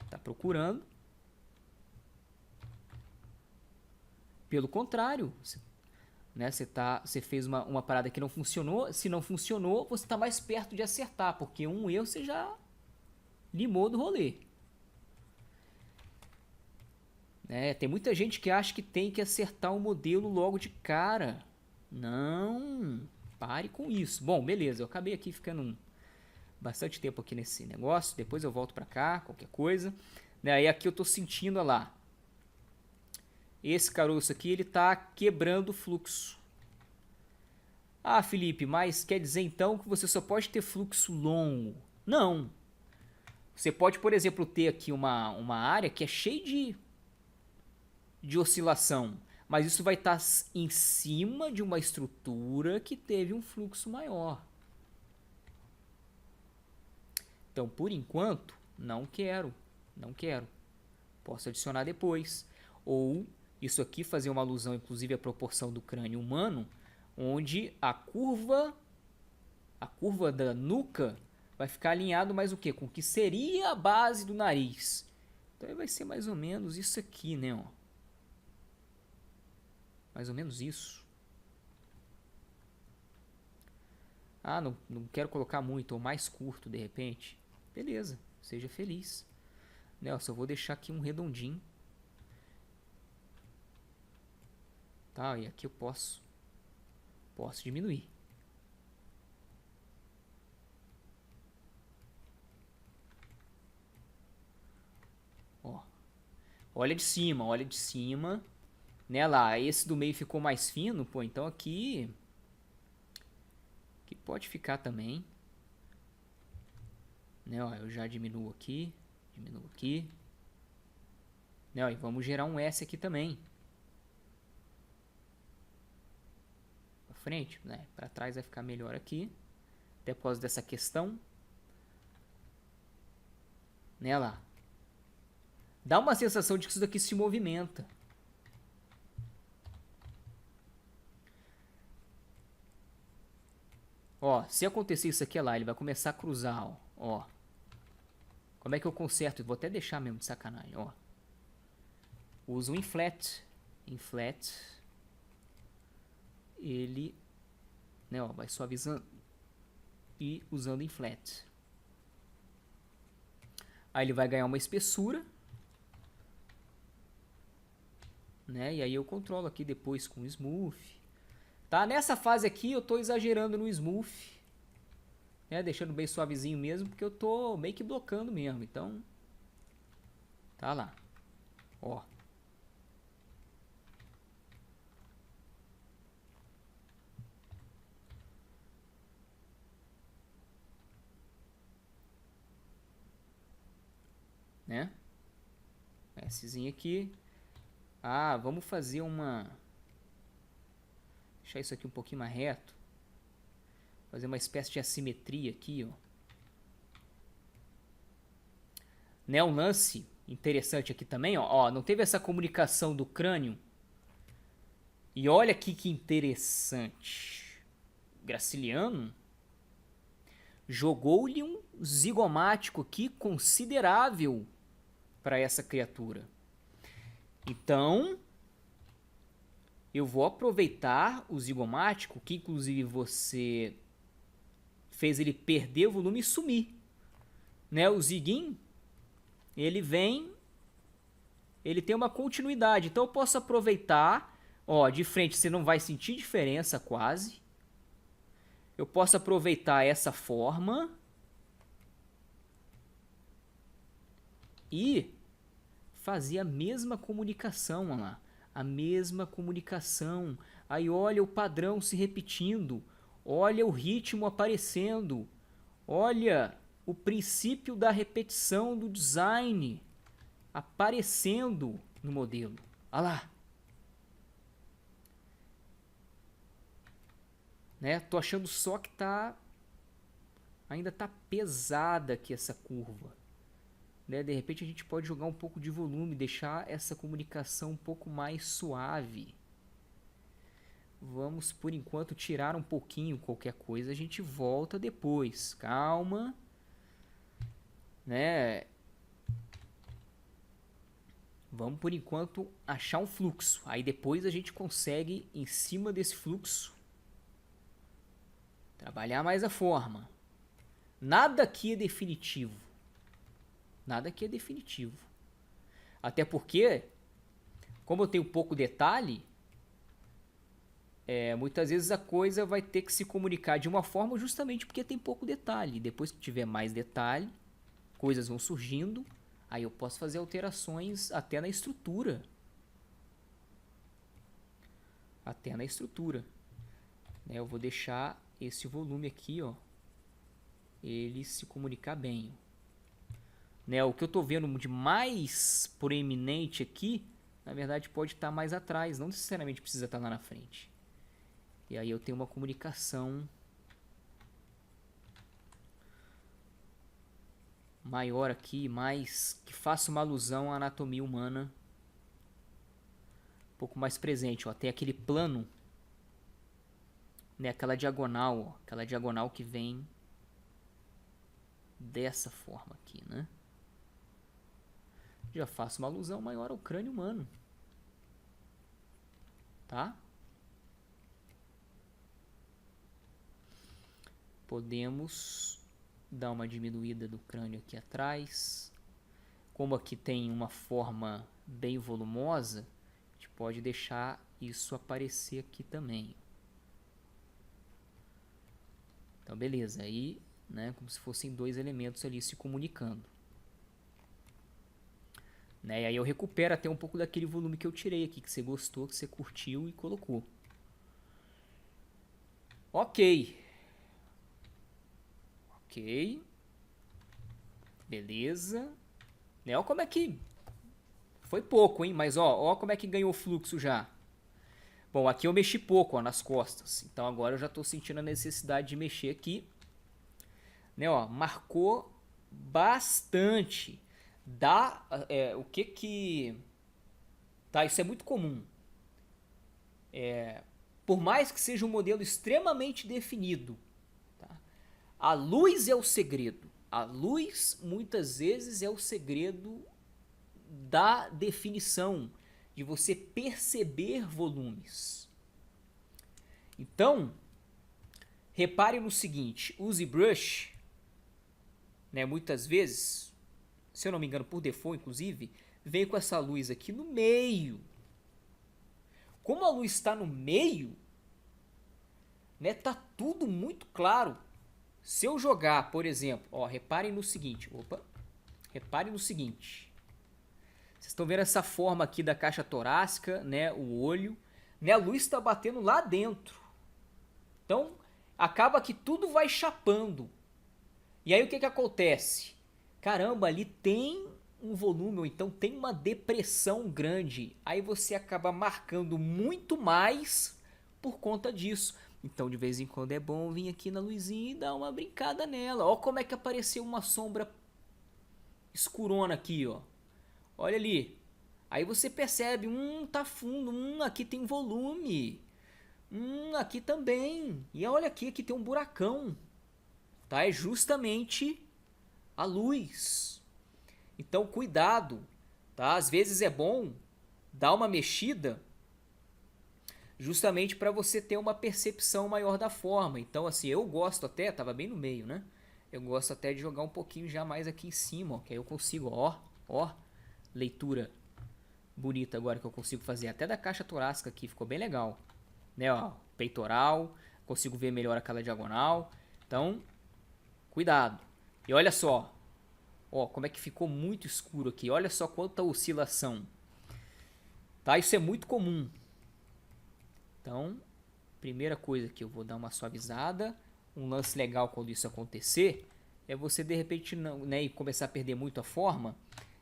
tá procurando. Pelo contrário, né, você fez uma parada que não funcionou. Se não funcionou, você tá mais perto de acertar, porque um erro você já limou do rolê. Né, tem muita gente que acha que tem que acertar o modelo logo de cara. Não, pare com isso. Bom, beleza, eu acabei aqui ficando bastante tempo aqui nesse negócio. Depois eu volto pra cá, qualquer coisa. Né, aí aqui eu tô sentindo, olha lá. Esse caroço aqui, ele tá quebrando o fluxo. Ah, Felipe, mas quer dizer então que você só pode ter fluxo longo? Não. Você pode, por exemplo, ter aqui uma área que é cheia de oscilação, mas isso vai estar em cima de uma estrutura que teve um fluxo maior. Então, por enquanto, não quero. Posso adicionar depois. Ou isso aqui fazer uma alusão, inclusive, à proporção do crânio humano, onde a curva da nuca vai ficar alinhado mais o quê? Com o que seria a base do nariz. Então vai ser mais ou menos isso aqui, né? Ó. Mais ou menos isso. Ah, não quero colocar muito, ou mais curto de repente. Beleza, seja feliz. Né, ó, só vou deixar aqui um redondinho. Tá, e aqui eu posso diminuir. Ó, olha de cima, né, lá, esse do meio ficou mais fino, pô, então aqui pode ficar também, né, ó, eu já diminuo aqui, né, ó, e vamos gerar um S aqui também, pra frente, né, pra trás vai ficar melhor aqui, até por causa dessa questão, né, lá, dá uma sensação de que isso daqui se movimenta. Ó, se acontecer isso aqui lá, ele vai começar a cruzar, ó. Como é que eu conserto? Vou até deixar mesmo de sacanagem, ó. Uso o inflat. Ele, né, ó, vai suavizando e usando inflat. Aí ele vai ganhar uma espessura, né? E aí eu controlo aqui depois com o smooth. Tá? Nessa fase aqui eu tô exagerando no smooth, né? Deixando bem suavezinho mesmo, porque eu tô meio que blocando mesmo. Então, tá lá. Ó. Né? Szinho aqui. Ah, vamos fazer uma... Deixar isso aqui um pouquinho mais reto. Fazer uma espécie de assimetria aqui, ó. Né, um lance interessante aqui também, ó. Ó, não teve essa comunicação do crânio. E olha aqui que interessante. Graciliano jogou-lhe um zigomático aqui considerável para essa criatura. Então, eu vou aproveitar o zigomático, que inclusive você fez ele perder o volume e sumir. né? O Ziguin, ele vem, ele tem uma continuidade. Então eu posso aproveitar, ó, de frente você não vai sentir diferença quase. Eu posso aproveitar essa forma e fazer a mesma comunicação, olha lá. A mesma comunicação. Aí olha o padrão se repetindo. Olha o ritmo aparecendo. Olha o princípio da repetição do design aparecendo no modelo. Olha lá. Né? Tô achando só que ainda tá pesada aqui essa curva. Né? De repente a gente pode jogar um pouco de volume, deixar essa comunicação um pouco mais suave. Vamos, por enquanto, tirar um pouquinho qualquer coisa, a gente volta depois. Calma. Né? Vamos, por enquanto, achar um fluxo. Aí depois a gente consegue, em cima desse fluxo, trabalhar mais a forma. Nada aqui é definitivo. Nada aqui é definitivo. Até porque, como eu tenho pouco detalhe, muitas vezes a coisa vai ter que se comunicar de uma forma justamente porque tem pouco detalhe. Depois que tiver mais detalhe, coisas vão surgindo, aí eu posso fazer alterações até na estrutura. Até na estrutura. Eu vou deixar esse volume aqui, ó, ele se comunicar bem. O que eu estou vendo de mais proeminente aqui, na verdade pode estar mais atrás, não necessariamente precisa estar lá na frente. E aí eu tenho uma comunicação maior aqui, mais que faça uma alusão à anatomia humana, um pouco mais presente. Ó. Tem aquele plano, né, aquela diagonal, ó, aquela diagonal que vem dessa forma aqui, né? Já faço uma alusão maior ao crânio humano. Tá? Podemos dar uma diminuída do crânio aqui atrás. Como aqui tem uma forma bem volumosa, a gente pode deixar isso aparecer aqui também. Então, beleza. Aí, né, como se fossem dois elementos ali se comunicando. Né? E aí eu recupero até um pouco daquele volume que eu tirei aqui, que você gostou, que você curtiu e colocou. Ok. Ok. Beleza. Né? Olha como é que... Foi pouco, hein? Mas ó como é que ganhou fluxo já. Bom, aqui eu mexi pouco, ó, nas costas. Então agora eu já estou sentindo a necessidade de mexer aqui. Né? Ó, marcou bastante. O que tá, isso é muito comum. Por mais que seja um modelo extremamente definido, tá? A luz é o segredo. A luz muitas vezes é o segredo da definição, de você perceber volumes. Então, repare no seguinte, o ZBrush, né, muitas vezes, se eu não me engano, por default, inclusive, vem com essa luz aqui no meio. Como a luz está no meio, né, tá tudo muito claro. Se eu jogar, por exemplo, ó, reparem no seguinte, reparem no seguinte. Vocês estão vendo essa forma aqui da caixa torácica, né, o olho, né, a luz está batendo lá dentro. Então, acaba que tudo vai chapando. E aí o que acontece? Caramba, ali tem um volume, ou então tem uma depressão grande. Aí você acaba marcando muito mais por conta disso. Então, de vez em quando é bom vir aqui na luzinha e dar uma brincada nela. Ó como é que apareceu uma sombra escurona aqui, ó. Olha ali. Aí você percebe, tá fundo, aqui tem volume. Aqui também. E olha aqui tem um buracão. Tá? É justamente a luz. Então, cuidado, tá? Às vezes é bom dar uma mexida justamente para você ter uma percepção maior da forma. Então, assim, eu gosto até, tava bem no meio, né? Eu gosto até de jogar um pouquinho já mais aqui em cima, ó, que aí eu consigo, ó, leitura bonita agora que eu consigo fazer. Até da caixa torácica aqui, ficou bem legal. Né, ó, peitoral, consigo ver melhor aquela diagonal. Então, cuidado. E olha só, ó, como é que ficou muito escuro aqui. Olha só quanta oscilação. Tá, isso é muito comum. Então, primeira coisa que eu vou dar uma suavizada. Um lance legal quando isso acontecer é você de repente não, né, e começar a perder muito a forma,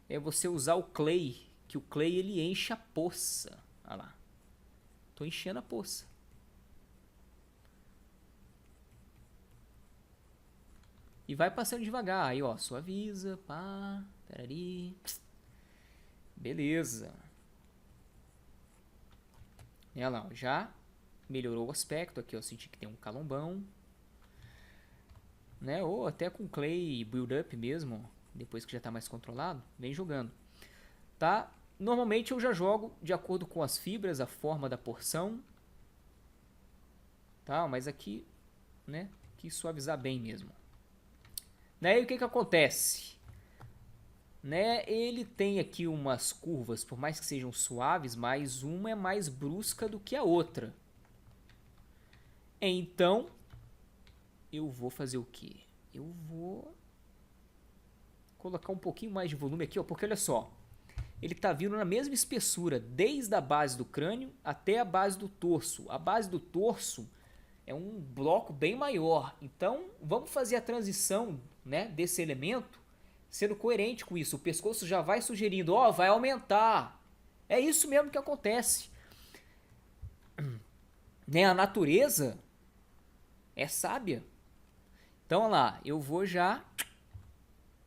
é você usar o clay, que o clay ele enche a poça. Olha lá. Tô enchendo a poça. E vai passando devagar. Aí, ó, suaviza, pá, peraí. Beleza. Olha lá, ó, já melhorou o aspecto aqui, ó, senti que tem um calombão. Né, ou até com clay build-up mesmo, depois que já tá mais controlado, vem jogando. Tá? Normalmente eu já jogo de acordo com as fibras, a forma da porção. Tá? Mas aqui, né, quis suavizar bem mesmo. Né, e o que que acontece? Né, ele tem aqui umas curvas, por mais que sejam suaves, mas uma é mais brusca do que a outra. Então, eu vou fazer o quê? Eu vou colocar um pouquinho mais de volume aqui, ó, porque olha só. Ele tá vindo na mesma espessura, desde a base do crânio até a base do torso. A base do torso é um bloco bem maior. Então, vamos fazer a transição, né, desse elemento sendo coerente com isso. O pescoço já vai sugerindo, ó, vai aumentar. É isso mesmo que acontece. Né, a natureza é sábia. Então, olha lá, eu vou já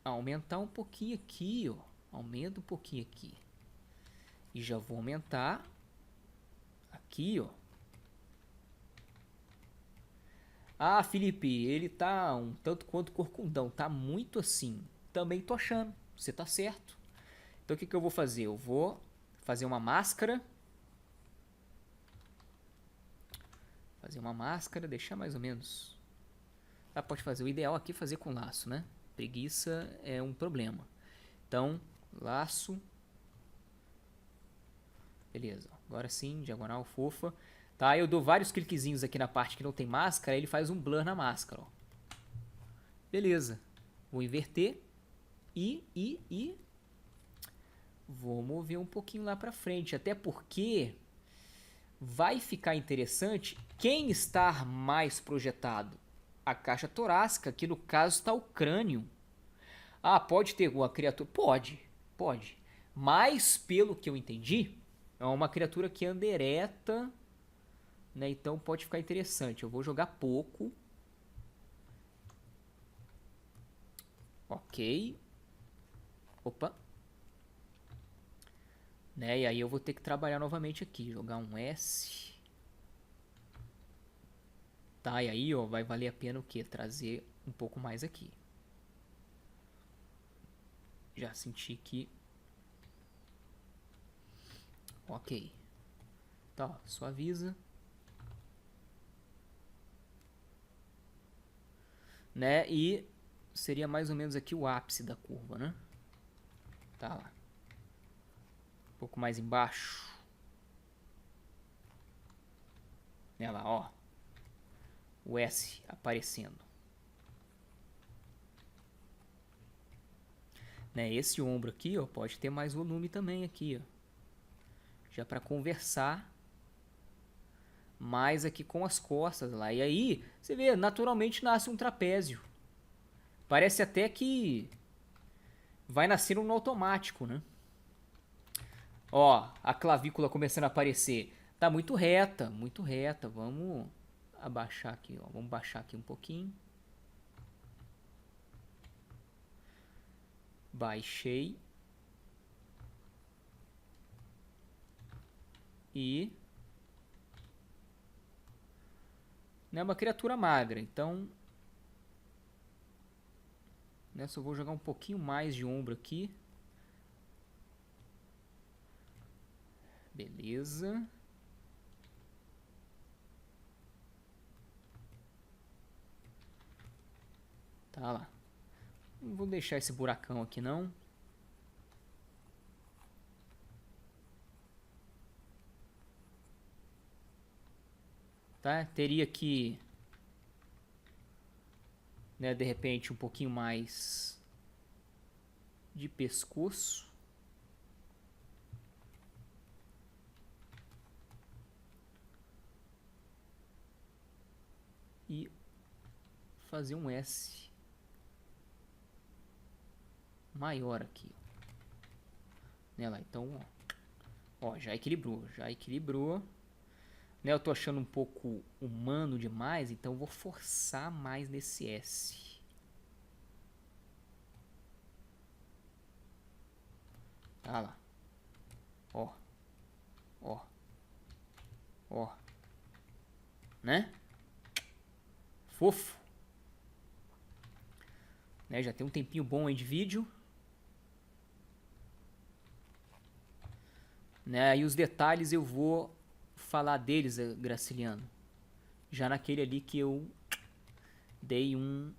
aumentar um pouquinho aqui, ó. Aumenta um pouquinho aqui. E já vou aumentar aqui, ó. Ah, Felipe, ele tá um tanto quanto corcundão, tá muito assim. Também tô achando, você tá certo. Então o que que eu vou fazer? Eu vou fazer uma máscara. Fazer uma máscara, deixar mais ou menos. Ah, pode fazer. O ideal aqui é fazer com laço, né? Preguiça é um problema. Então, laço. Beleza, agora sim, diagonal fofa. Tá, eu dou vários cliquezinhos aqui na parte que não tem máscara, ele faz um blur na máscara, ó. Beleza, vou inverter e vou mover um pouquinho lá pra frente, até porque vai ficar interessante quem está mais projetado. A caixa torácica, que no caso está o crânio. Ah, pode ter uma criatura? Pode. Mas, pelo que eu entendi, é uma criatura que anda ereta, né? Então pode ficar interessante. Eu vou jogar pouco. Ok. Opa. Né? E aí eu vou ter que trabalhar novamente aqui. Jogar um S. Tá, e aí, ó, vai valer a pena o quê? Trazer um pouco mais aqui. Já senti que... Ok. Tá, ó, suaviza. Né? E seria mais ou menos aqui o ápice da curva, né? Tá lá. Um pouco mais embaixo. Olha lá, ó. O S aparecendo. Né? Esse ombro aqui, ó, pode ter mais volume também aqui, ó. Já para conversar mais aqui com as costas lá. E aí, você vê, naturalmente nasce um trapézio. Parece até que vai nascer no automático, né? Ó, a clavícula começando a aparecer. Tá muito reta, muito reta. Vamos abaixar aqui, ó. Vamos baixar aqui um pouquinho. Baixei. E... é uma criatura magra, então... nessa eu vou jogar um pouquinho mais de ombro aqui. Beleza. Tá lá. Não vou deixar esse buracão aqui não. Tá? Teria que, né, de repente um pouquinho mais de pescoço. E fazer um S maior aqui. Né, lá, então, ó, já equilibrou, Né, eu tô achando um pouco humano demais, então eu vou forçar mais nesse S. Tá lá. Ó. Ó. Ó. Né? Fofo. Né, já tem um tempinho bom aí de vídeo. Né, e os detalhes eu vou falar deles, Graciliano. Já naquele ali que eu dei um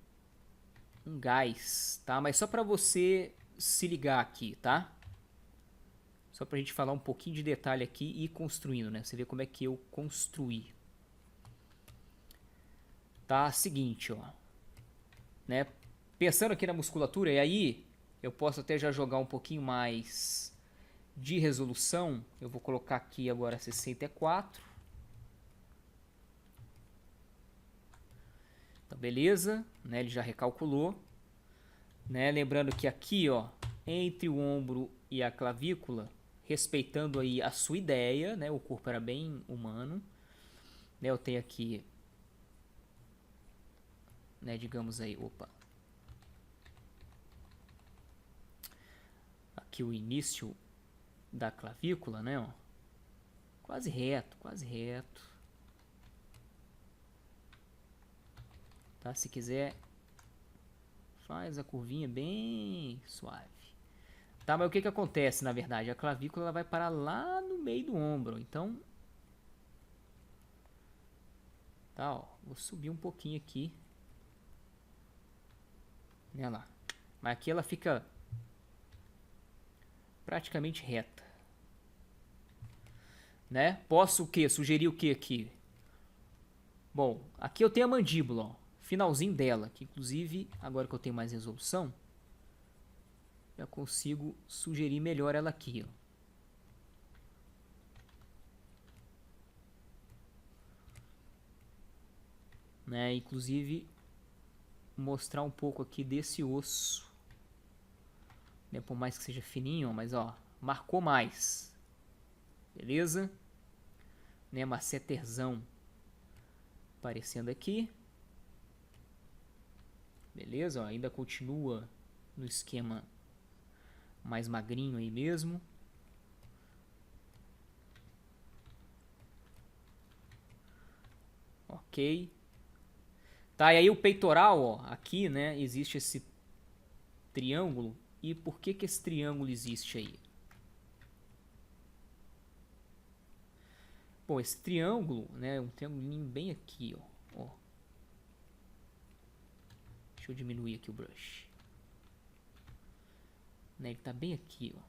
gás, tá? Mas só pra você se ligar aqui, tá? Só pra gente falar um pouquinho de detalhe aqui e ir construindo, né? Você vê como é que eu construí. Tá, seguinte, ó. Né? Pensando aqui na musculatura, e aí eu posso até já jogar um pouquinho mais de resolução. Eu vou colocar aqui agora 64. Então, beleza, né? Ele já recalculou. Né? Lembrando que aqui, ó, entre o ombro e a clavícula, respeitando aí a sua ideia, né? O corpo era bem humano. Né? Eu tenho aqui, né, digamos aí, opa. Aqui o início da clavícula, né, ó. Quase reto, quase reto. Tá? Se quiser, faz a curvinha bem suave. Tá, mas o que que acontece, na verdade? A clavícula ela vai parar lá no meio do ombro. Então, tá, ó. Vou subir um pouquinho aqui. Olha lá. Mas aqui ela fica praticamente reta. Né? Posso o quê? Sugerir o quê aqui? Bom, aqui eu tenho a mandíbula, ó. Finalzinho dela, que inclusive, agora que eu tenho mais resolução, já consigo sugerir melhor ela aqui, ó. Né? Inclusive, mostrar um pouco aqui desse osso. Né? Por mais que seja fininho, ó, mas ó, marcou mais. Beleza? Né? Masseterzão aparecendo aqui. Beleza? Ó, ainda continua no esquema mais magrinho aí mesmo. Ok. Tá, e aí o peitoral, ó, aqui, né, existe esse triângulo. E por que que esse triângulo existe aí? Bom, esse triângulo, né, um triângulo bem aqui, ó. Deixa eu diminuir aqui o brush. Né, ele tá bem aqui, ó.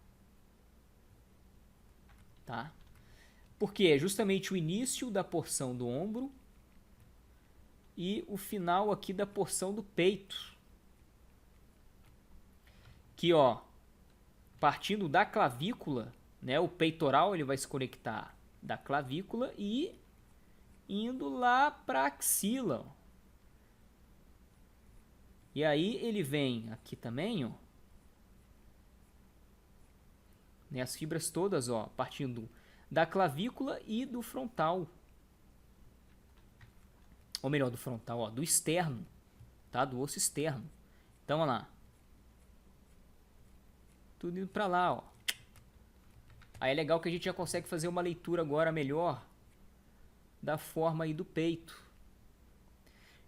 Tá? Porque é justamente o início da porção do ombro e o final aqui da porção do peito. Que, ó, partindo da clavícula, né, o peitoral ele vai se conectar da clavícula e indo lá para axila, ó. E aí ele vem aqui também, ó, né, as fibras todas, ó, partindo da clavícula e do frontal. Ou melhor, do frontal, ó, do externo, tá? Do osso externo. Então, olha lá. Tudo indo pra lá, ó. Aí é legal que a gente já consegue fazer uma leitura agora melhor da forma aí do peito.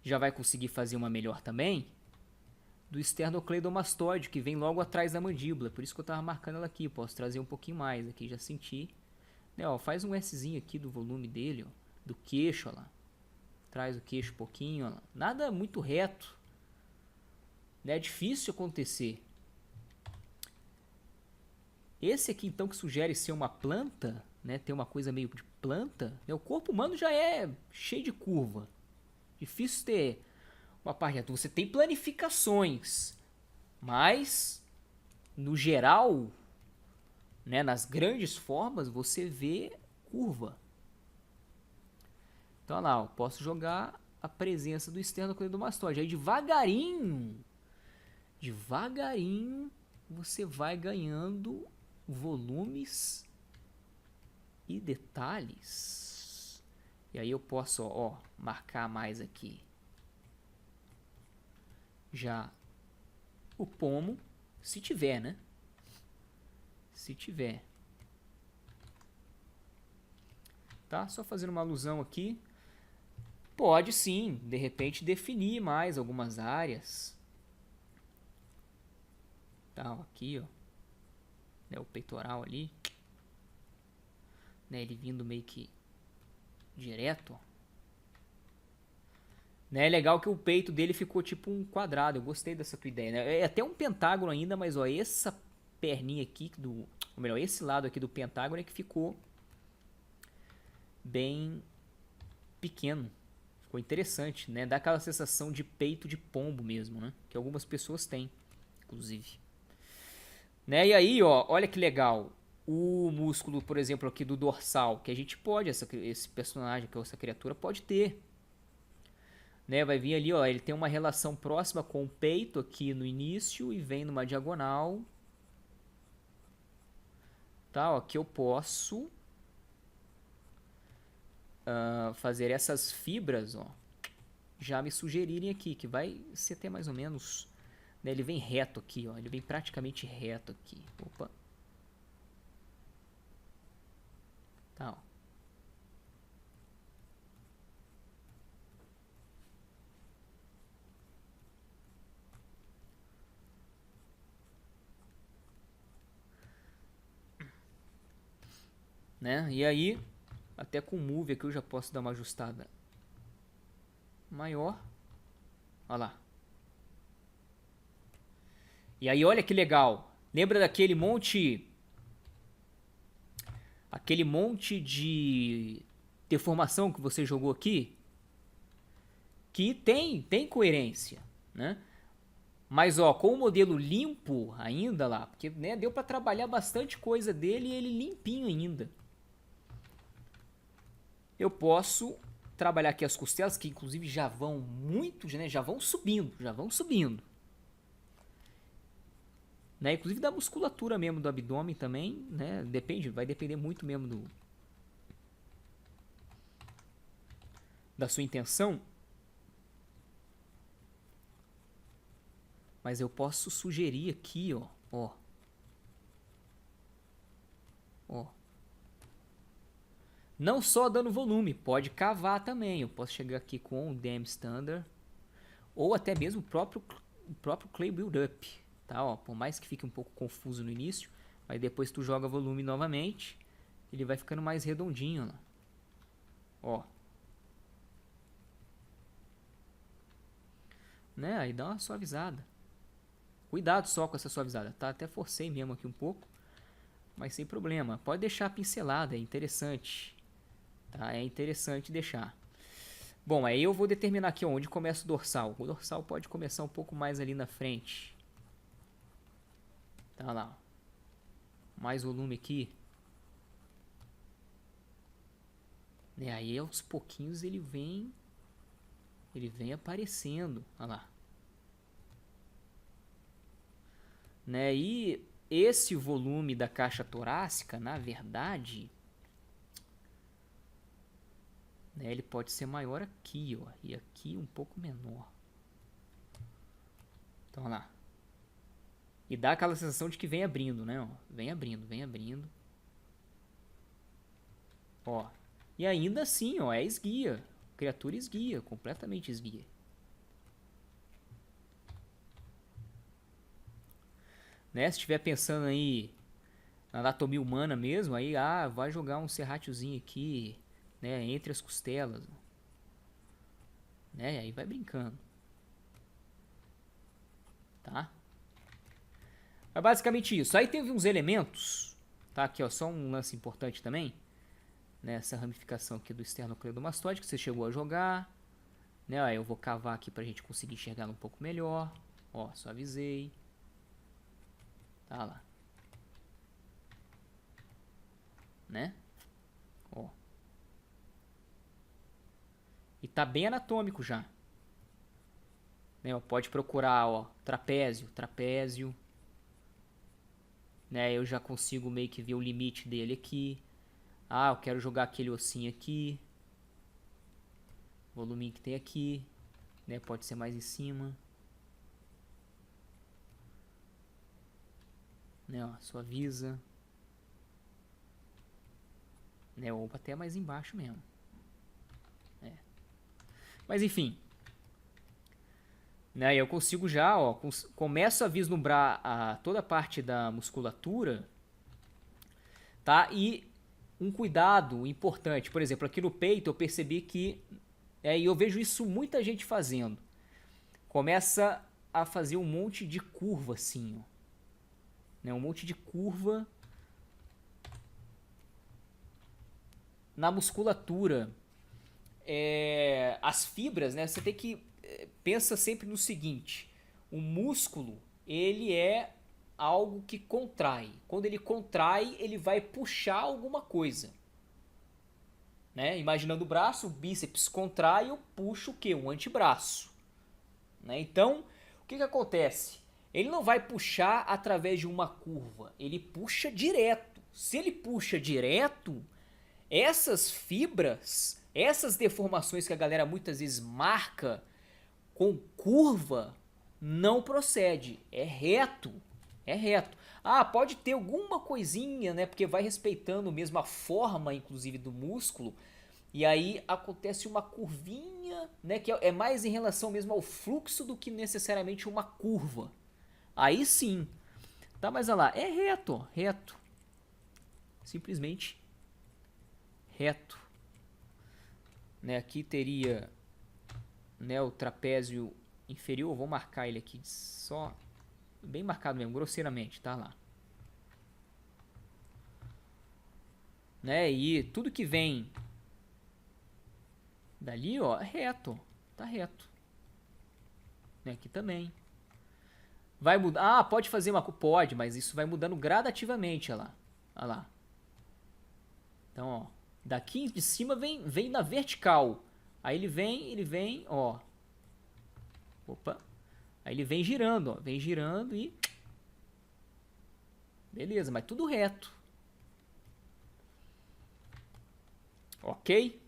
Já vai conseguir fazer uma melhor também do esternocleidomastoide, que vem logo atrás da mandíbula. Por isso que eu tava marcando ela aqui. Posso trazer um pouquinho mais aqui, já senti. Né, ó, faz um Szinho aqui do volume dele, ó, do queixo, ó lá. Traz o queixo um pouquinho, ó lá. Nada muito reto. né? É difícil acontecer. Esse aqui, então, que sugere ser uma planta, né? Ter uma coisa meio de planta, né? O corpo humano já é cheio de curva. Difícil ter uma parte reta. Você tem planificações, mas, no geral, né? Nas grandes formas, você vê curva. Então, olha lá, eu posso jogar a presença do esternocleidomastoide. Aí, devagarinho, você vai ganhando volumes e detalhes. E aí eu posso, ó, marcar mais aqui. Já o pomo, se tiver, né? Se tiver. Tá? Só fazendo uma alusão aqui. Pode sim, de repente, definir mais algumas áreas. Tá, aqui, ó. Né, o peitoral ali. Né, ele vindo meio que direto, ó. Né, é legal que o peito dele ficou tipo um quadrado. Eu gostei dessa tua ideia, né? É até um pentágono ainda, mas ó, essa perninha aqui ou melhor, esse lado aqui do pentágono é que ficou bem pequeno. Ficou interessante, né? Dá aquela sensação de peito de pombo mesmo, né? Que algumas pessoas têm, inclusive. Né? E aí, ó, olha que legal. O músculo, por exemplo, aqui do dorsal, que a gente pode, esse personagem, que é essa criatura, pode ter. Né? Vai vir ali, ó, ele tem uma relação próxima com o peito aqui no início e vem numa diagonal. Tá, ó, que eu posso fazer essas fibras, ó, já me sugerirem aqui, que vai ser até mais ou menos, né, ele vem reto aqui, ó, ele vem praticamente reto aqui. Opa. Tá, ó. Né? E aí, até com o Move aqui eu já posso dar uma ajustada maior. Olha lá. E aí, olha que legal. Lembra daquele monte... Aquele monte de deformação que você jogou aqui? Que tem coerência, né? Mas, ó, com o modelo limpo ainda lá, porque, né, deu para trabalhar bastante coisa dele e ele limpinho ainda. Eu posso trabalhar aqui as costelas, que inclusive já vão muito, né, já vão subindo. Né, inclusive da musculatura mesmo do abdômen também, né, vai depender muito mesmo da sua intenção. Mas eu posso sugerir aqui, ó. Não só dando volume, pode cavar também. Eu posso chegar aqui com o Dam Standard. Ou até mesmo o próprio Clay Build Up. Tá, ó, por mais que fique um pouco confuso no início, mas depois tu joga volume novamente, ele vai ficando mais redondinho, ó. Né, aí dá uma suavizada. Cuidado só com essa suavizada, tá? Até forcei mesmo aqui um pouco, mas sem problema. Pode deixar a pincelada, é interessante. Tá? É interessante deixar. Bom, aí eu vou determinar aqui onde começa o dorsal. O dorsal pode começar um pouco mais ali na frente. Tá lá. Mais volume aqui. E aí aos pouquinhos ele vem aparecendo. Olha lá. Né? E esse volume da caixa torácica, na verdade, né, ele pode ser maior aqui, ó, e aqui um pouco menor. Então, olha lá. E dá aquela sensação de que vem abrindo, né? Ó, vem abrindo. Ó. E ainda assim, ó, é esguia. Criatura esguia, completamente esguia. Né? Se estiver pensando aí na anatomia humana mesmo, aí vai jogar um serrátiozinho aqui, né, entre as costelas, né? Aí vai brincando. tá? É basicamente isso. Aí teve uns elementos, tá? Aqui, ó, só um lance importante também, né? Essa ramificação aqui do esternocleidomastoide que você chegou a jogar, né? Ó, eu vou cavar aqui pra gente conseguir enxergar um pouco melhor. Ó, suavizei. Tá lá. Né? Ó. E tá bem anatômico já. Né? Ó, pode procurar, ó, trapézio, trapézio. Né? Eu já consigo meio que ver o limite dele aqui. Ah, eu quero jogar aquele ossinho aqui. Voluminho que tem aqui. Né? Pode ser mais em cima. Né? Ó, suaviza. Né? Ou até mais embaixo mesmo. É. Mas enfim. Né? Eu consigo já, ó, começo a vislumbrar toda a parte da musculatura, tá? E um cuidado importante, por exemplo, aqui no peito eu percebi que, e eu vejo isso muita gente fazendo, começa a fazer um monte de curva assim, ó, né? Um monte de curva na musculatura. As fibras, né? Você tem que pensa sempre no seguinte: o músculo, ele é algo que contrai. Quando ele contrai, ele vai puxar alguma coisa, né? Imaginando o braço, o bíceps contrai, eu puxo o quê? Um antebraço, né? Então, o que acontece? Ele não vai puxar através de uma curva, ele puxa direto. Se ele puxa direto, essas fibras, essas deformações que a galera muitas vezes marca com curva, não procede. É reto. É reto. Ah, pode ter alguma coisinha, né? Porque vai respeitando mesmo a forma, inclusive, do músculo. E aí acontece uma curvinha, né? Que é mais em relação mesmo ao fluxo do que necessariamente uma curva. Aí sim. Tá, mas olha lá. É reto, ó, reto. Simplesmente reto. Né? Aqui teria, né, o trapézio inferior. Vou marcar ele aqui só bem marcado mesmo, grosseiramente, tá lá. Né? E tudo que vem dali, ó, é reto, tá reto. Né? Aqui também. Vai mudar, pode fazer uma, pode, mas isso vai mudando gradativamente, olha lá. Olha lá. Então, ó, daqui de cima vem na vertical. Aí ele vem, ó. Opa. Aí ele vem girando, ó, vem girando e beleza, mas tudo reto. Ok?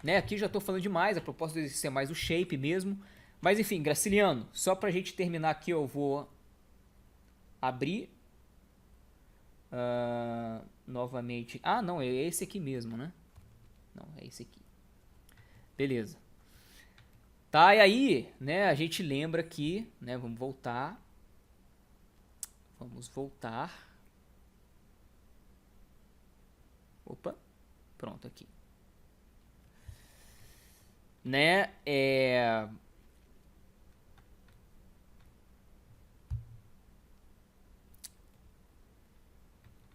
Né, aqui já estou falando demais, a proposta de ser mais o shape mesmo. Mas enfim, Graciliano, só pra gente terminar aqui, eu vou abrir novamente. Ah, não, é esse aqui mesmo, né? Não, é esse aqui. Beleza. Tá, e aí, né, a gente lembra que, né, vamos voltar. Vamos voltar. Opa, pronto, aqui. Né,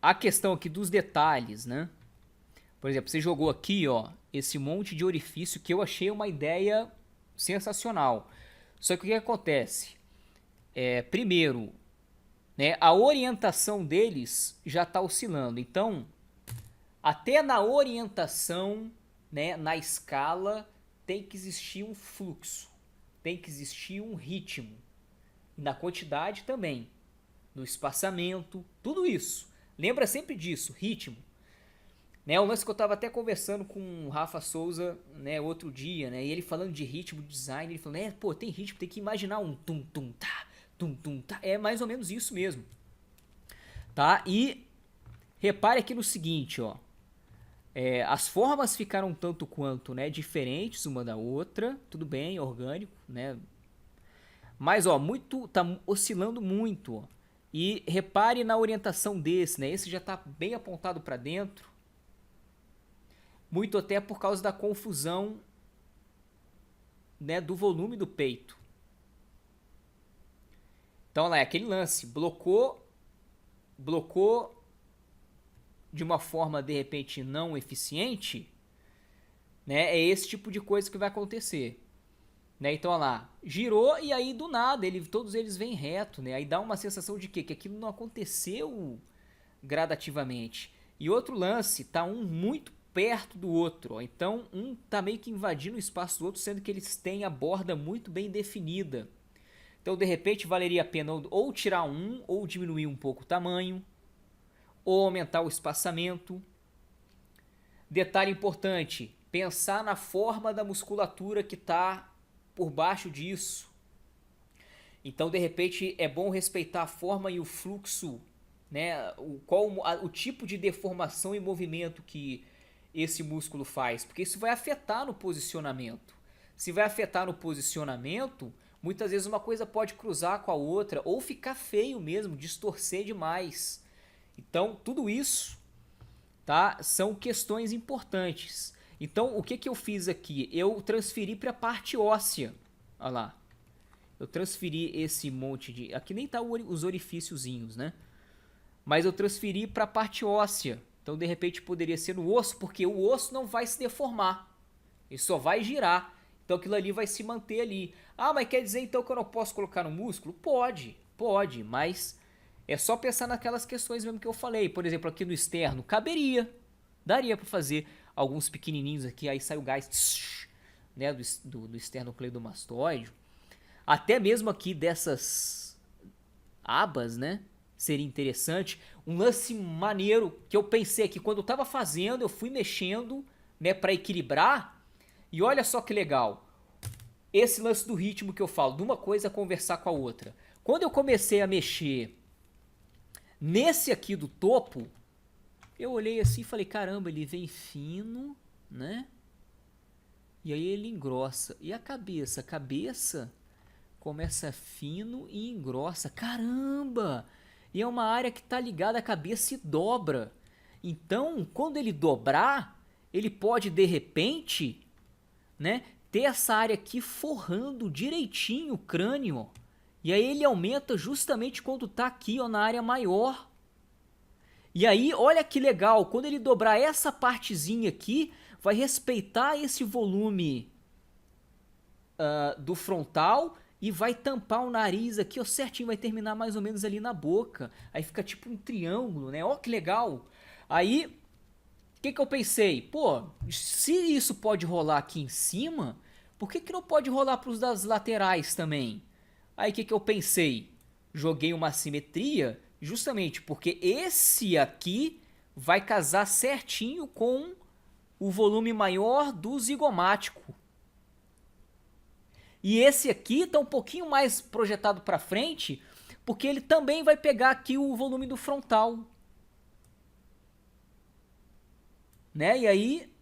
a questão aqui dos detalhes, né? Por exemplo, você jogou aqui, ó, esse monte de orifício que eu achei uma ideia sensacional. Só que o que acontece? Primeiro, né, a orientação deles já está oscilando. Então, até na orientação, né, na escala, tem que existir um fluxo, tem que existir um ritmo. E na quantidade também, no espaçamento, tudo isso. Lembra sempre disso, ritmo. Né, o lance que eu estava até conversando com o Rafa Souza, né, outro dia, né, e ele falando de ritmo, de design, ele falou, pô, tem ritmo, tem que imaginar um tum-tum, tá. É mais ou menos isso mesmo. Tá? E repare aqui no seguinte, ó. As formas ficaram tanto quanto, né, diferentes uma da outra, tudo bem, orgânico, né? Mas, ó, tá oscilando muito, ó. E repare na orientação desse, né? Esse já tá bem apontado para dentro. Muito até por causa da confusão, né, do volume do peito. Então lá é aquele lance, blocou de uma forma de repente não eficiente, né? É esse tipo de coisa que vai acontecer, né? Então olha lá, girou e aí do nada todos eles vêm reto, né? Aí dá uma sensação de quê? Que aquilo não aconteceu gradativamente. E outro lance, tá um muito perto do outro, ó. Então um tá meio que invadindo o espaço do outro, sendo que eles têm a borda muito bem definida. Então de repente valeria a pena ou tirar um, ou diminuir um pouco o tamanho, ou aumentar o espaçamento. Detalhe importante, pensar na forma da musculatura que está por baixo disso. Então, de repente, é bom respeitar a forma e o fluxo, né? O tipo de deformação e movimento que esse músculo faz, porque isso vai afetar no posicionamento. Se vai afetar no posicionamento, muitas vezes uma coisa pode cruzar com a outra ou ficar feio mesmo, distorcer demais. Então, tudo isso, tá, são questões importantes. Então, o que que eu fiz aqui? Eu transferi para a parte óssea. Olha lá. Eu transferi esse monte de... Aqui nem tá os orifíciozinhos, né? Mas eu transferi para a parte óssea. Então, de repente, poderia ser no osso, porque o osso não vai se deformar. Ele só vai girar. Então, aquilo ali vai se manter ali. Ah, mas quer dizer então que eu não posso colocar no músculo? Pode, mas é só pensar naquelas questões mesmo que eu falei. Por exemplo, aqui no externo, caberia. Daria para fazer alguns pequenininhos aqui, aí sai o gás, né, do esternocleidomastoide. Até mesmo aqui dessas abas, né? Seria interessante. Um lance maneiro que eu pensei aqui, quando eu tava fazendo, eu fui mexendo, né, para equilibrar. E olha só que legal. Esse lance do ritmo que eu falo, de uma coisa conversar com a outra. Quando eu comecei a mexer nesse aqui do topo, eu olhei assim e falei, caramba, ele vem fino, né? E aí ele engrossa. E a cabeça? A cabeça começa fino e engrossa. Caramba! E é uma área que está ligada à cabeça e dobra. Então, quando ele dobrar, ele pode, de repente, né, ter essa área aqui forrando direitinho o crânio. E aí ele aumenta justamente quando está aqui, ó, na área maior. E aí, olha que legal, quando ele dobrar essa partezinha aqui, vai respeitar esse volume do frontal e vai tampar o nariz aqui, ó, certinho, vai terminar mais ou menos ali na boca. Aí fica tipo um triângulo, né? Ó que legal. Aí, o que eu pensei? Pô, se isso pode rolar aqui em cima, por que não pode rolar para os das laterais também? Aí o que eu pensei? Joguei uma simetria justamente porque esse aqui vai casar certinho com o volume maior do zigomático. E esse aqui está um pouquinho mais projetado para frente, porque ele também vai pegar aqui o volume do frontal. Né? E aí,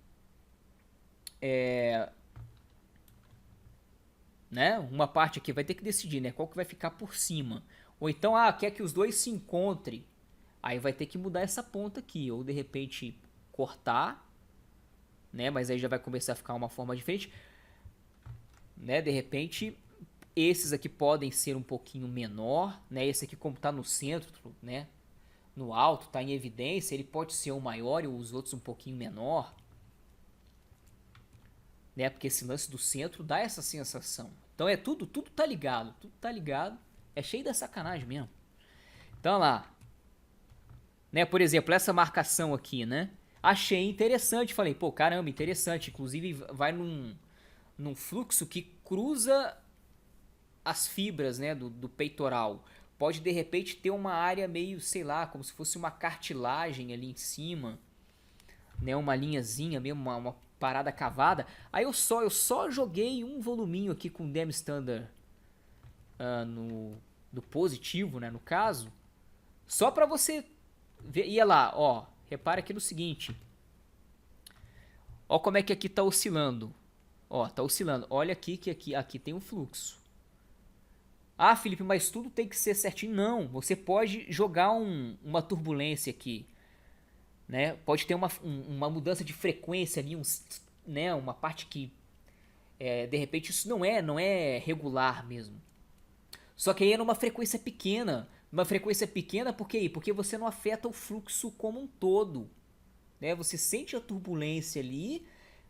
né? Uma parte aqui vai ter que decidir, né? Qual que vai ficar por cima. Ou então, quer que os dois se encontrem. Aí vai ter que mudar essa ponta aqui. Ou de repente cortar, né? Mas aí já vai começar a ficar uma forma diferente. Né? De repente, esses aqui podem ser um pouquinho menor. Né? Esse aqui, como está no centro, né? No alto, está em evidência. Ele pode ser o maior e os outros um pouquinho menor. Né? Porque esse lance do centro dá essa sensação. Então é tudo tá ligado. Tudo tá ligado. É cheio da sacanagem mesmo. Então lá, né, por exemplo, essa marcação aqui, né? Achei interessante, falei, pô, caramba, interessante. Inclusive vai num fluxo que cruza as fibras, né, do peitoral. Pode de repente ter uma área meio, sei lá, como se fosse uma cartilagem ali em cima, né, uma linhazinha mesmo, uma parada cavada. Aí eu só joguei um voluminho aqui com Dam Standard do positivo, né, no caso, só para você ver. Ia lá, ó, repara aqui no seguinte, ó como é que aqui tá oscilando, ó, tá oscilando. Olha aqui que aqui tem um fluxo. Ah, Felipe, mas tudo tem que ser certinho. Não, você pode jogar uma turbulência aqui, né? Pode ter uma mudança de frequência ali, né, uma parte que de repente isso não é regular mesmo. Só que aí é numa frequência pequena. Uma frequência pequena por quê? Porque você não afeta o fluxo como um todo. Né? Você sente a turbulência ali,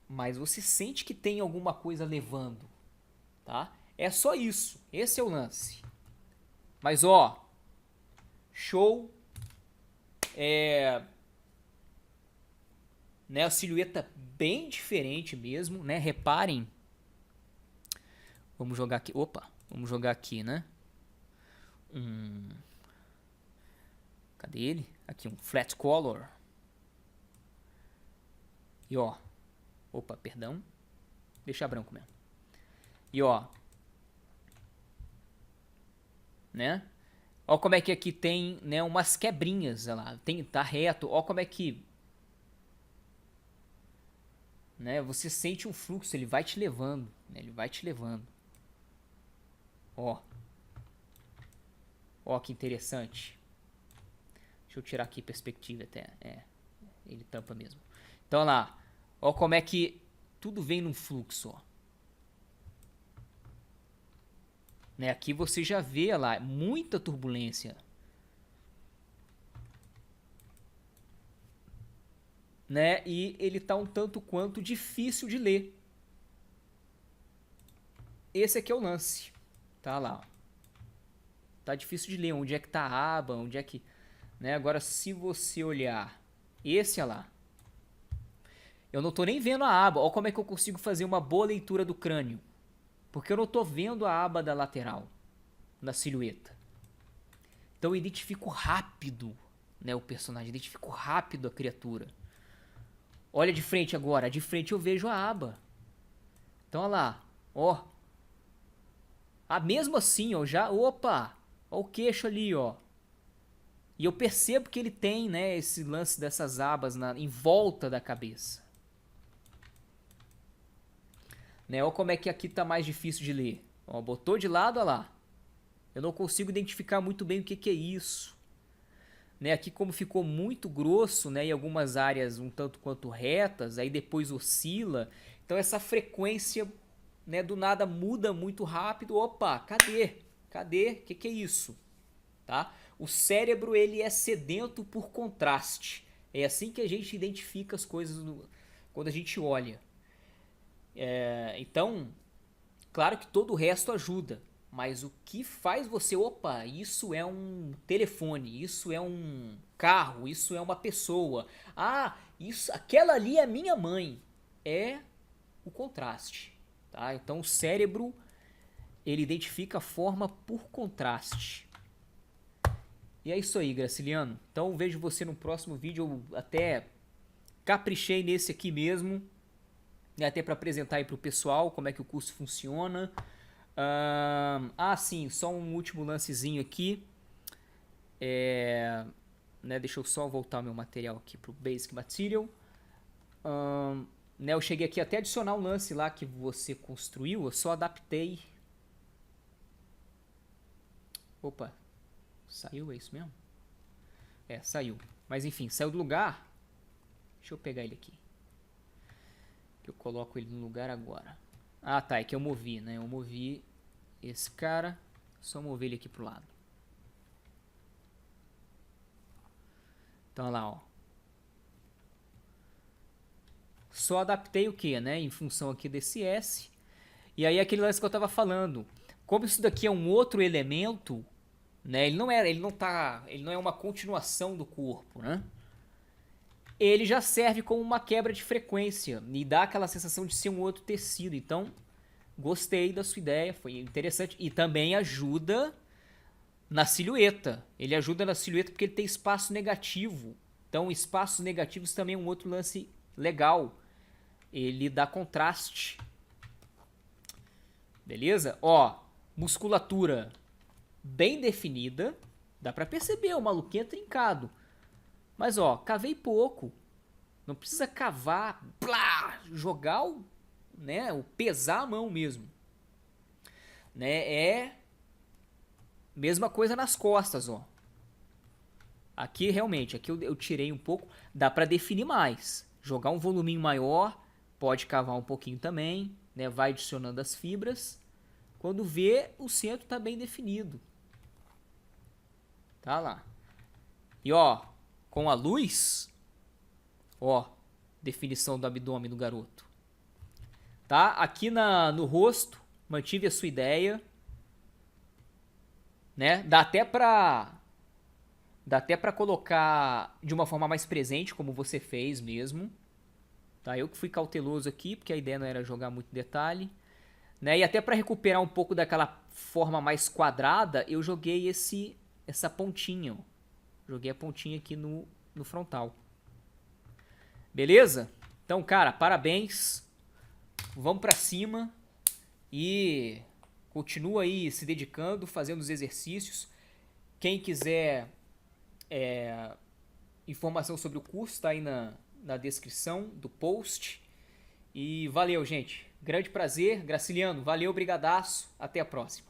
mas você sente que tem alguma coisa levando. Tá? É só isso. Esse é o lance. Mas ó, show. Né, a silhueta bem diferente mesmo, né? Reparem. Vamos jogar aqui. Opa, vamos jogar aqui, né? Cadê ele? Aqui um flat color. E ó. Opa, perdão. Deixa branco mesmo. E ó. Né? Ó como é que aqui tem, né, umas quebrinhas, olha lá. Tá reto. Ó como é que, né, você sente um fluxo, ele vai te levando, né? Ele vai te levando. Ó. Ó que interessante. Deixa eu tirar aqui perspectiva até. Ele tampa mesmo. Então, olha lá. Ó como é que tudo vem num fluxo, ó. Né, aqui você já vê, olha lá, muita turbulência. Né? E ele tá um tanto quanto difícil de ler. Esse aqui é o lance. Tá lá, ó. Tá difícil de ler. Onde é que tá a aba? Onde é que... Né? Agora, se você olhar esse, olha lá. Eu não tô nem vendo a aba. Olha como é que eu consigo fazer uma boa leitura do crânio. Porque eu não tô vendo a aba da lateral. Na silhueta. Então eu identifico rápido, né, o personagem. Identifico rápido a criatura. Olha de frente agora. De frente eu vejo a aba. Então olha lá. Ó. Ah, mesmo assim, ó. Já... Opa! Ó o queixo ali, ó. E eu percebo que ele tem, né, esse lance dessas abas em volta da cabeça. Né, olha como é que aqui tá mais difícil de ler. Ó, botou de lado, olha lá. Eu não consigo identificar muito bem o que é isso. Né, aqui como ficou muito grosso, né, em algumas áreas um tanto quanto retas, aí depois oscila. Então essa frequência, né, do nada muda muito rápido. Opa, cadê? Cadê? O que é isso? Tá? O cérebro, ele é sedento por contraste. É assim que a gente identifica as coisas quando a gente olha. Então, claro que todo o resto ajuda. Mas o que faz você... Opa, isso é um telefone, isso é um carro, isso é uma pessoa. Ah, aquela ali é minha mãe. É o contraste. Tá? Então o cérebro, ele identifica a forma por contraste. E é isso aí, Graciliano. Então vejo você no próximo vídeo. Eu até caprichei nesse aqui mesmo. Até para apresentar aí pro pessoal como é que o curso funciona. Sim, só um último lancezinho aqui. Né, deixa eu só voltar o meu material aqui pro Basic Material. Né, eu cheguei aqui até a adicionar um lance lá que você construiu. Eu só adaptei. Opa. Saiu, é isso mesmo? Saiu. Mas enfim, saiu do lugar. Deixa eu pegar ele aqui. Que eu coloco ele no lugar agora. Ah, tá. É que eu movi, né? Eu movi esse cara. Só mover ele aqui pro lado. Então, olha lá, ó. Só adaptei o que, né? Em função aqui desse S. E aí aquele lance que eu tava falando. Como isso daqui é um outro elemento... Né? Ele não é uma continuação do corpo, né? Ele já serve como uma quebra de frequência e dá aquela sensação de ser um outro tecido. Então, gostei da sua ideia, foi interessante e também ajuda na silhueta. Ele ajuda na silhueta porque ele tem espaço negativo. Então, espaços negativos também é um outro lance legal. Ele dá contraste. Beleza? Ó, musculatura bem definida, dá pra perceber, o maluquinho é trincado. Mas ó, cavei pouco. Não precisa cavar, plá, jogar né, pesar a mão mesmo. Né, mesma coisa nas costas, ó. Aqui realmente, aqui eu tirei um pouco, dá pra definir mais. Jogar um voluminho maior, pode cavar um pouquinho também, né, vai adicionando as fibras. Quando vê, o centro tá bem definido. Tá lá. E ó, com a luz, ó, definição do abdômen do garoto. Tá? Aqui no rosto, mantive a sua ideia. Né? Dá até pra colocar de uma forma mais presente, como você fez mesmo. Tá? Eu que fui cauteloso aqui, porque a ideia não era jogar muito detalhe. Né? E até para recuperar um pouco daquela forma mais quadrada, eu joguei essa pontinha. Ó. Joguei a pontinha aqui no frontal. Beleza? Então, cara, parabéns. Vamos pra cima. E continua aí se dedicando, fazendo os exercícios. Quem quiser informação sobre o curso, tá aí na descrição do post. E valeu, gente. Grande prazer. Graciliano, valeu, brigadaço. Até a próxima.